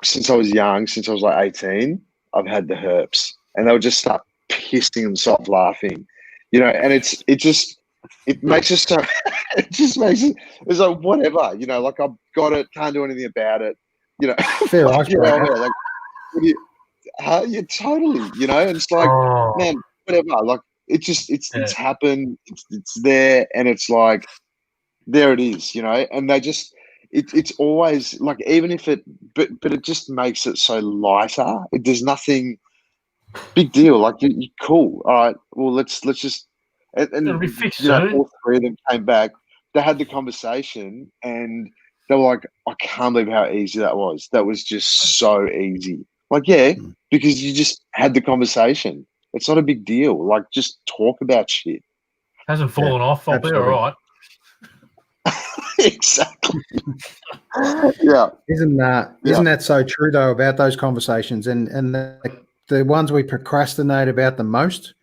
since I was young, since I was like 18, I've had the herpes. And they'll just start pissing themselves laughing, and it makes us so, it just makes it, it's like, whatever, like I've got it, can't do anything about it, Fair enough, like, yeah, totally, and it's like, man, whatever, like, it's happened, it's there, and it's like, there it is, and they just, it's always like, even if it, but it just makes it so lighter. There's nothing big deal. Like, you're cool. All right, well, let's just, and It'll be fixed soon. All 3 of them came back. They had the conversation, and they were like, I can't believe how easy that was. That was just so easy. Like, yeah, because you just had the conversation. It's not a big deal. Like, just talk about shit. Hasn't fallen off. I'll be all right. Exactly. Yeah. Isn't that so true though about those conversations, and the ones we procrastinate about the most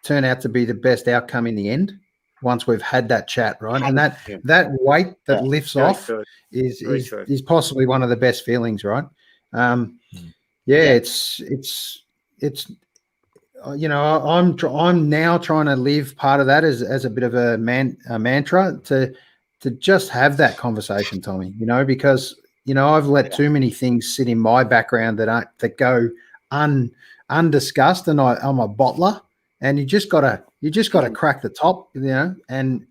turn out to be the best outcome in the end once we've had that chat, right? And that weight that lifts off is possibly one of the best feelings, right? It's I'm now trying to live part of that as a bit of a mantra to just have that conversation, Tommy, because, I've let too many things sit in my background that go undiscussed, and I'm a bottler, and you just gotta crack the top, and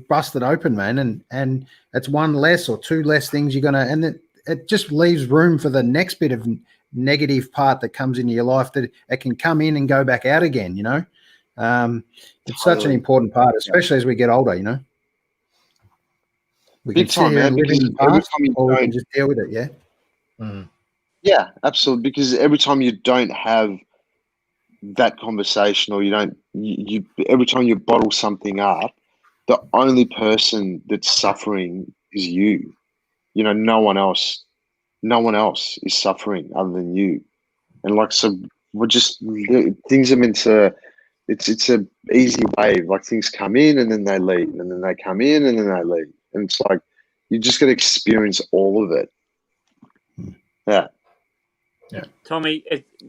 bust it open, man. And it's 1 less or 2 less things you're gonna, and it just leaves room for the next bit of negative part that comes into your life, that it can come in and go back out again, you know. It's such an important part, especially as we get older, you know. We Big can sit time, here man, and live in because the every past, time you or we can don't- just deal with it, yeah. Yeah, absolutely. Because every time you don't have that conversation, or you every time you bottle something up, the only person that's suffering is you. You know, no one else is suffering other than you. And like, so we're just, things are meant to, it's a easy wave. Like, things come in and then they leave, and then they come in and then they leave. And it's like, you just got to experience all of it. Yeah. Tommy,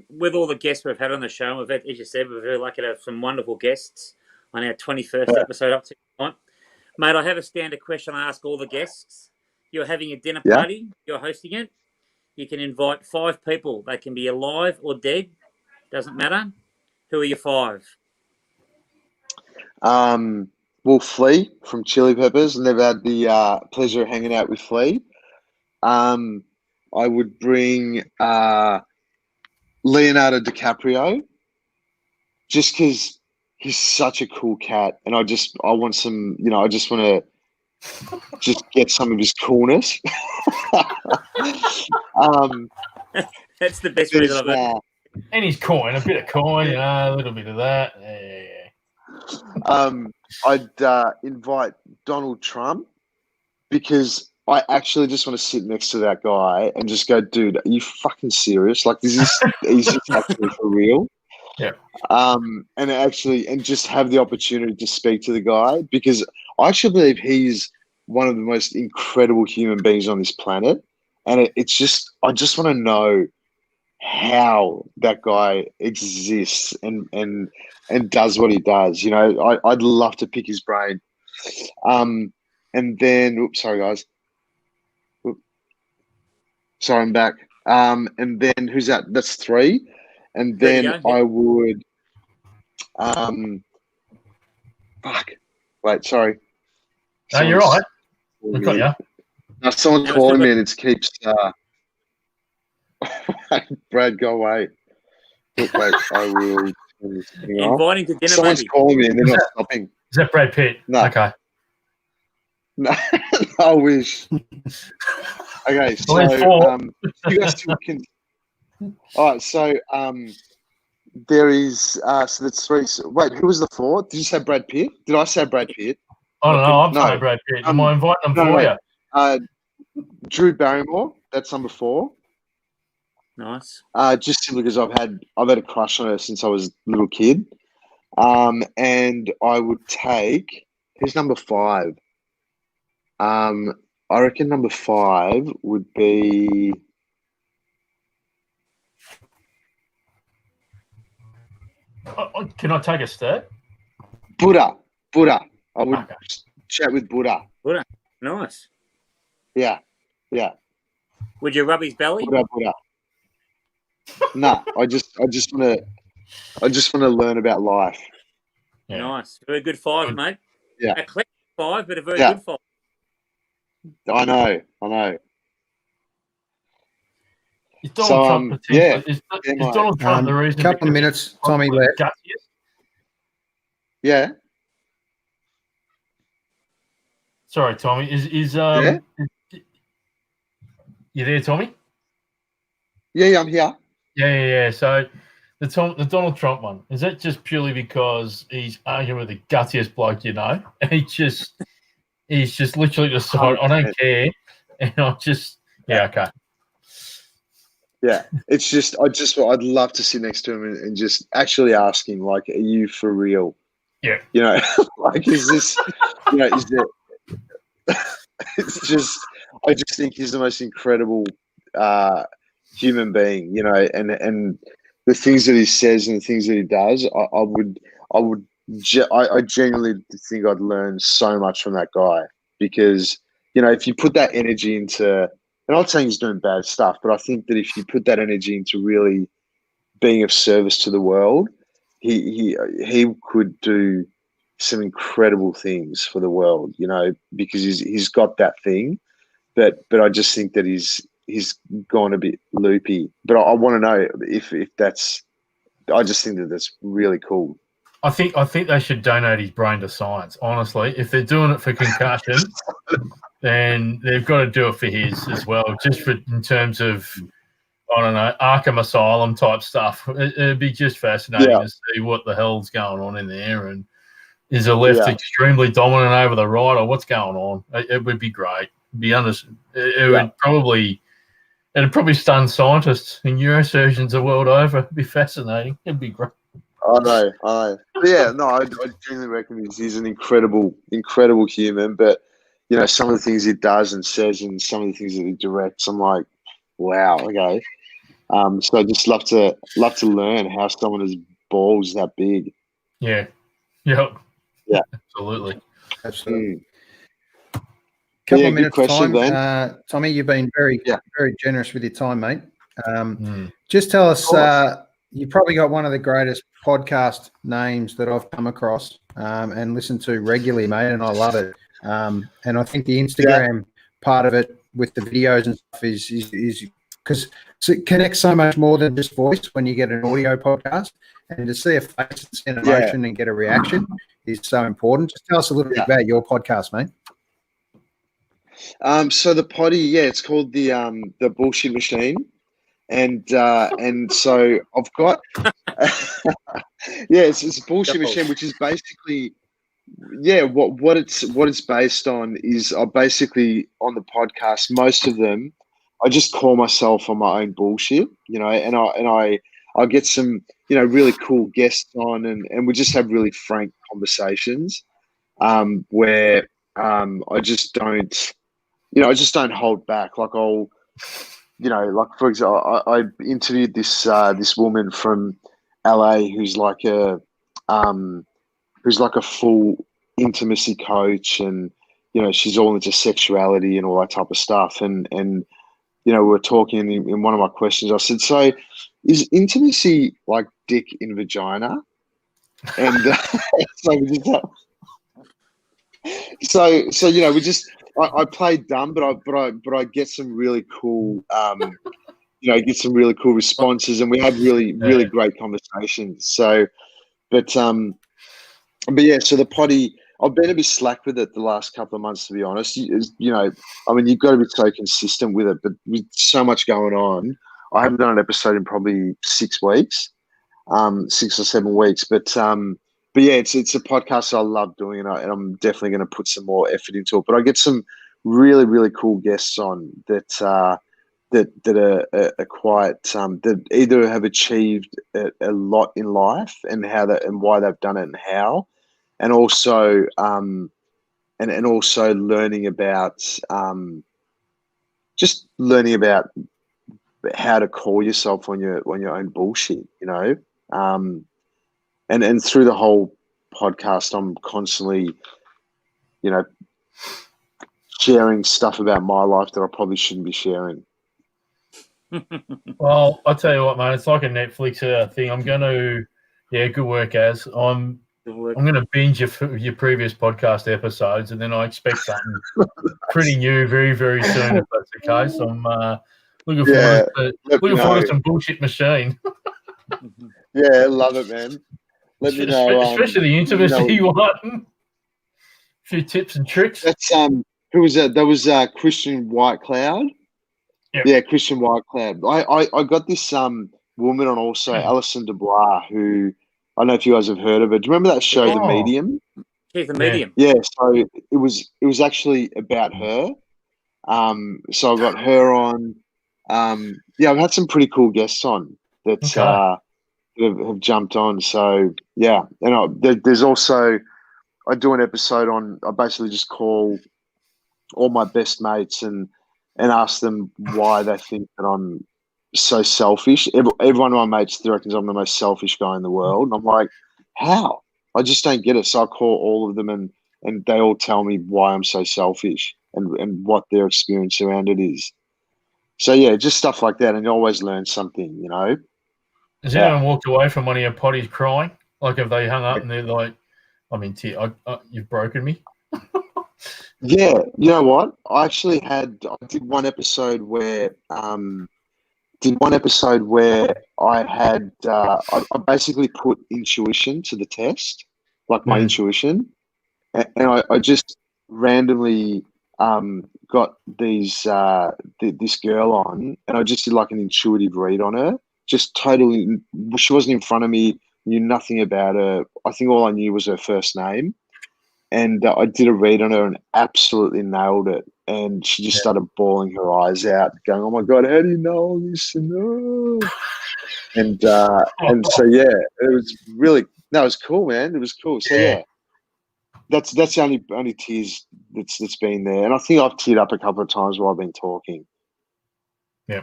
with all the guests we've had on the show, we've had, as you said, we're very lucky to have some wonderful guests on our 21st episode up to tonight. Mate, I have a standard question I ask all the guests. You're having a dinner party, you're hosting it. You can invite 5 people. They can be alive or dead, doesn't matter. Who are your 5? Well, Flea from Chili Peppers. Never had the pleasure of hanging out with Flea. I would bring Leonardo DiCaprio, just because he's such a cool cat, and I want some, you know, I just want to just get some of his coolness. That's the best reason I've heard. And his coin, a bit of coin, you know, a little bit of that. Yeah. I'd invite Donald Trump, because I actually just want to sit next to that guy and just go, dude, are you fucking serious? Like, is this actually for real? Yeah. And just have the opportunity to speak to the guy, because I actually believe he's one of the most incredible human beings on this planet. And it's just, I just want to know how that guy exists and does what he does. You know, I'd love to pick his brain. And then, oops, sorry guys. Sorry, I'm back. And then who's that? That's 3. And then I would, fuck. Wait, sorry. No, you're right. Look at you. Now someone's calling me and it keeps, Brad, go away. Look, wait, I will turn this thing off. Inviting to dinner, Someone's maybe. calling me and they're not stopping. Is that Brad Pitt? No. Okay. No, I wish. Okay, so you guys can. All right, so there is so that's 3. Wait, who was the 4? Did you say Brad Pitt? Did I say Brad Pitt? I don't know. I'm saying Brad Pitt. Am I inviting them for you? Drew Barrymore. That's number 4. Nice. Just simply because I've had a crush on her since I was a little kid. And I would take, who's number 5? I reckon number 5 would be. Can I take a stab? Buddha. I would chat with Buddha. Buddha. Nice. Yeah. Would you rub his belly? Buddha. No, I just want to learn about life. Yeah. Nice. Very good 5, mate. Yeah. A eclectic 5, but a very good 5. I know. Is Donald Trump is Donald Trump the reason? Couple of minutes, Tommy left. Yeah. Sorry, Tommy. Is you there, Tommy? Yeah, I'm here. Yeah. So the Donald Trump one, is that just purely because he's arguing with the guttiest bloke you know, and he's just literally just I don't care, and okay. Yeah, it's just I'd love to sit next to him and just actually ask him, like, are you for real? Yeah. You know, like, is this, you know, is it? It's just, I just think he's the most incredible human being, you know, and the things that he says and the things that he does, I genuinely think I'd learn so much from that guy, because, you know, if you put that energy into, and I'm not saying he's doing bad stuff, but I think that if you put that energy into really being of service to the world, he could do some incredible things for the world, you know, because he's got that thing. But I just think that he's he's gone a bit loopy. But I want to know if that's. I just think that's really cool. I think they should donate his brain to science. Honestly, if they're doing it for concussion, then they've got to do it for his as well. Just for in terms of, I don't know, Arkham Asylum type stuff. It'd be just fascinating to see what the hell's going on in there, and is the left extremely dominant over the right, or what's going on? It would be great. It'd probably stun scientists and neurosurgeons the world over. It'd be fascinating. It'd be great. I know. But yeah, no, I genuinely reckon he's an incredible human. But you know, some of the things he does and says, and some of the things that he directs, I'm like, wow, okay. So I just love to learn how someone has balls that big. Yeah. Yep. Yeah. Absolutely. Couple of minutes question, time. Tommy, you've been very generous with your time, mate. Just tell us, you probably got one of the greatest podcast names that I've come across and listened to regularly, mate, and I love it. And I think the Instagram part of it with the videos and stuff is because it connects so much more than just voice when you get an audio podcast, and to see a face and see an emotion and get a reaction is so important. Just tell us a little bit about your podcast, mate. So the potty, it's called the Bullshit Machine, and so I've got it's a bullshit machine, which is basically what it's based on is basically on the podcast. Most of them, I just call myself on my own bullshit, you know, and I get some really cool guests on, and we just have really frank conversations, where I just don't. I just don't hold back. Like I'll, like for example, I interviewed this woman from LA who's like a full intimacy coach, and she's all into sexuality and all that type of stuff. And we're talking in one of my questions. I said, "So, is intimacy like dick in vagina?" And so we just. I play dumb, but I get some really cool, get some really cool responses, and we have really great conversations. So, but yeah. So the potty, I've been a bit slack with it the last couple of months, to be honest. You've got to be so consistent with it, but with so much going on, I haven't done an episode in probably 6 weeks, 6 or 7 weeks. But yeah, it's a podcast I love doing, and I'm definitely going to put some more effort into it. But I get some really cool guests on that are quite that either have achieved a lot in life and why they've done it and how, and also and also learning about just learning about how to call yourself on your own bullshit, And through the whole podcast, I'm constantly, sharing stuff about my life that I probably shouldn't be sharing. Well, I'll tell you what, mate. It's like a Netflix thing. I'm going to, good work, Az. I'm going to binge your previous podcast episodes, and then I expect something pretty new very, very soon, if that's the case. I'm looking forward to some bullshit machine. Yeah, love it, man. Let me know. Especially the intimacy one. A few tips and tricks. That's who was that? That was Christian Whitecloud. Yep. Yeah, Christian Whitecloud. I got this woman on also, Alison Dubois, who I don't know if you guys have heard of her. Do you remember that show, The Medium? Yeah, The Medium. Yeah, so it was actually about her. So I got her on. I've had some pretty cool guests on that have jumped on. So yeah, and there's also I do an episode on. I basically just call all my best mates and ask them why they think that I'm so selfish. Every one of my mates reckons I'm the most selfish guy in the world. And I'm like, how? I just don't get it. So I call all of them and they all tell me why I'm so selfish and what their experience around it is. So yeah, just stuff like that. And you always learn something, Has anyone walked away from one of your potties crying? Like, have they hung up and they're like, I'm in tears, you've broken me? Yeah, you know what? I did one episode where I had I basically put intuition to the test, like my intuition, and I just randomly got this girl on, and I just did like an intuitive read on her. Just totally, she wasn't in front of me, knew nothing about her. I think all I knew was her first name. And I did a read on her and absolutely nailed it. And she just started bawling her eyes out, going, "Oh my God, how do you know all this?" And so yeah, it was really it was cool, man. It was cool. So yeah, that's the only tears that's been there. And I think I've teared up a couple of times while I've been talking. Yeah.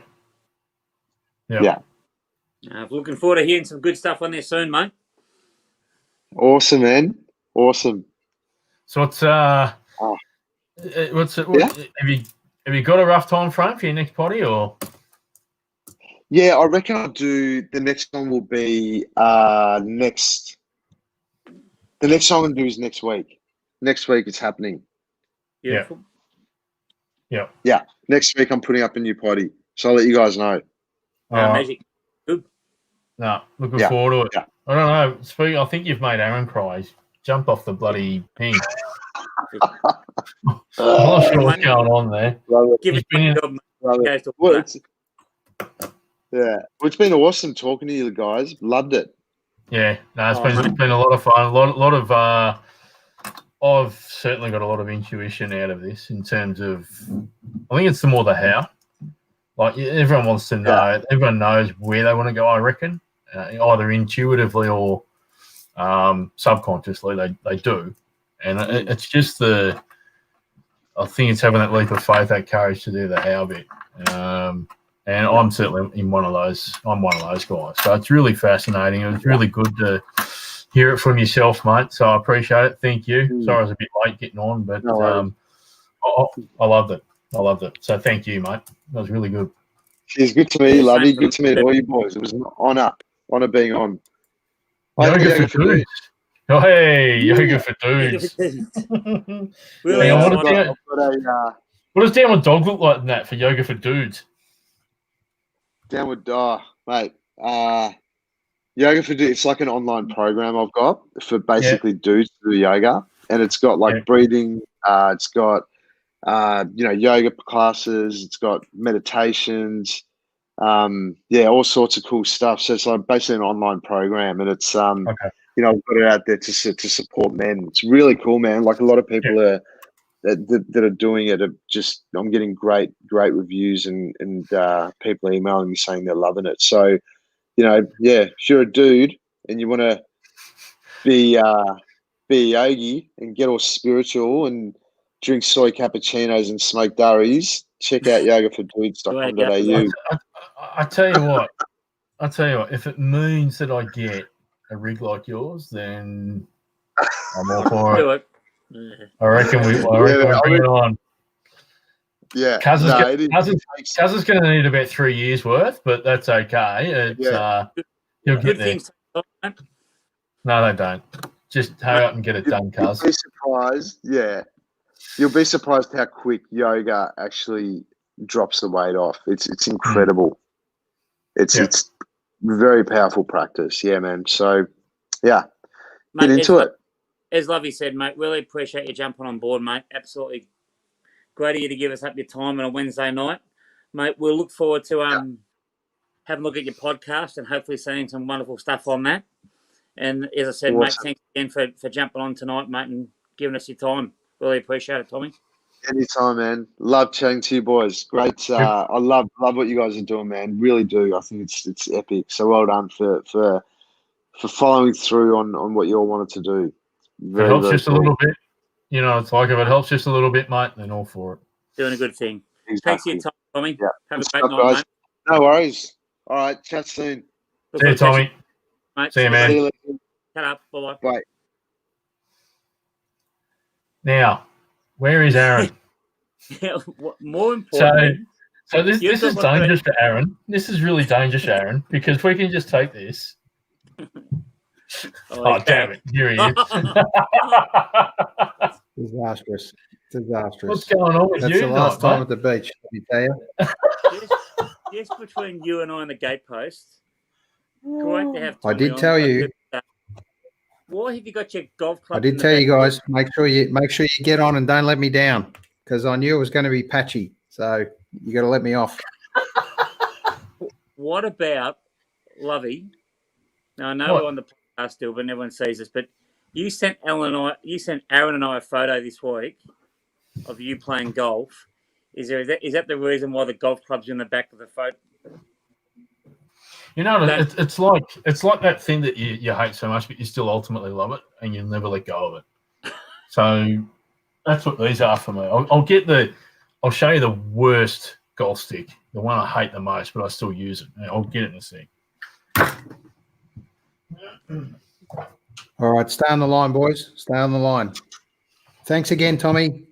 Looking forward to hearing some good stuff on there soon, mate. Awesome, man. Awesome. So have you got a rough time frame for your next potty, or? Yeah, I reckon I'll do the next one will be next. The next song I'm gonna do is next week. Next week it's happening. Beautiful. Yeah. Next week I'm putting up a new potty, so I'll let you guys know. Magic. Good. No, looking forward to it. Yeah. I don't know. I think you've made Aaron cry. He's jumped off the bloody thing. I'm not sure what's going on there. Give it a job, it's been awesome talking to you guys. Loved it. Yeah, no, it's been a lot of fun. A lot of I've certainly got a lot of intuition out of this in terms of, I think it's the more the how. Like everyone wants to know, everyone knows where they want to go, I reckon, either intuitively or subconsciously they do. And it's just I think it's having that leap of faith, that courage to do the how bit. And I'm certainly one of those guys. So it's really fascinating. It was really good to hear it from yourself, mate. So I appreciate it. Thank you. Sorry I was a bit late getting on, but I loved it. So thank you, mate. That was really good. It's good to meet you, Lovey. Good to meet all you boys. It was an honour being on. Yoga for dudes. Oh, hey, yoga for dudes. Really, what does Downward Dog look like in that for yoga for dudes? Downward Dog, mate. Yoga for dudes. It's like an online program I've got for basically dudes to do yoga, and it's got like breathing. It's got yoga classes. It's got meditations. All sorts of cool stuff. So it's like basically an online program, and it's I've got it out there to support men. It's really cool, man. Like a lot of people that are doing it I'm getting great reviews and people emailing me saying they're loving it. So, if you're a dude and you want to be a yogi and get all spiritual and drink soy cappuccinos and smoke durries, check out yogafordudes.com.au. I tell you what, if it means that I get a rig like yours, then I'm all for it. I reckon we bring it on. Yeah. Kaz is going to need about 3 years worth, but that's okay. He'll get there. No, they don't. Just hurry up and get it done, Kaz. You'll be surprised. Yeah. You'll be surprised how quick yoga actually drops the weight off. It's incredible. It's very powerful practice. Yeah, man. So, yeah. Get into it. As Lovey said, mate, really appreciate you jumping on board, mate. Absolutely great of you to give us up your time on a Wednesday night. Mate, we'll look forward to having a look at your podcast and hopefully seeing some wonderful stuff on that. And as I said, awesome. Mate, thanks again for jumping on tonight, mate, and giving us your time. Really appreciate it, Tommy. Anytime, man. Love chatting to you boys. Great. I love what you guys are doing, man. Really do. I think it's epic. So well done for following through on what you all wanted to do. If it helps just a little bit, it's like if it helps just a little bit, mate, then all for it. Doing a good thing. Exactly. Thanks for your time, Tommy. Yeah. Have a great night, mate. No worries. All right. Chat soon. See you, Tommy. Mate, see you, man. See you later. Shut up. Bye-bye. Bye. Now, where is Aaron? More important. So this is dangerous for Aaron. This is really dangerous, Aaron, because we can just take this. Oh, damn it. Here he is. Disastrous. Disastrous. What's going on with That's you the last tonight, time at the beach, let me tell you. Just between you and I and the gatepost. Great to have I Tommy did on. tell you. Why have you got your golf club? I did tell you guys, make sure you get on and don't let me down, because I knew it was going to be patchy. So you got to let me off. What about Lovey? Now I know What? we're on the podcast still, but everyone sees us. But you sent Aaron and I a photo this week of you playing golf. Is that the reason why the golf club's in the back of the photo? You know, it's like that thing that you hate so much, but you still ultimately love it, and you'll never let go of it. So that's what these are for me. I'll show you the worst golf stick, the one I hate the most, but I still use it. I'll get it in a sec. All right, stay on the line, boys. Stay on the line. Thanks again, Tommy.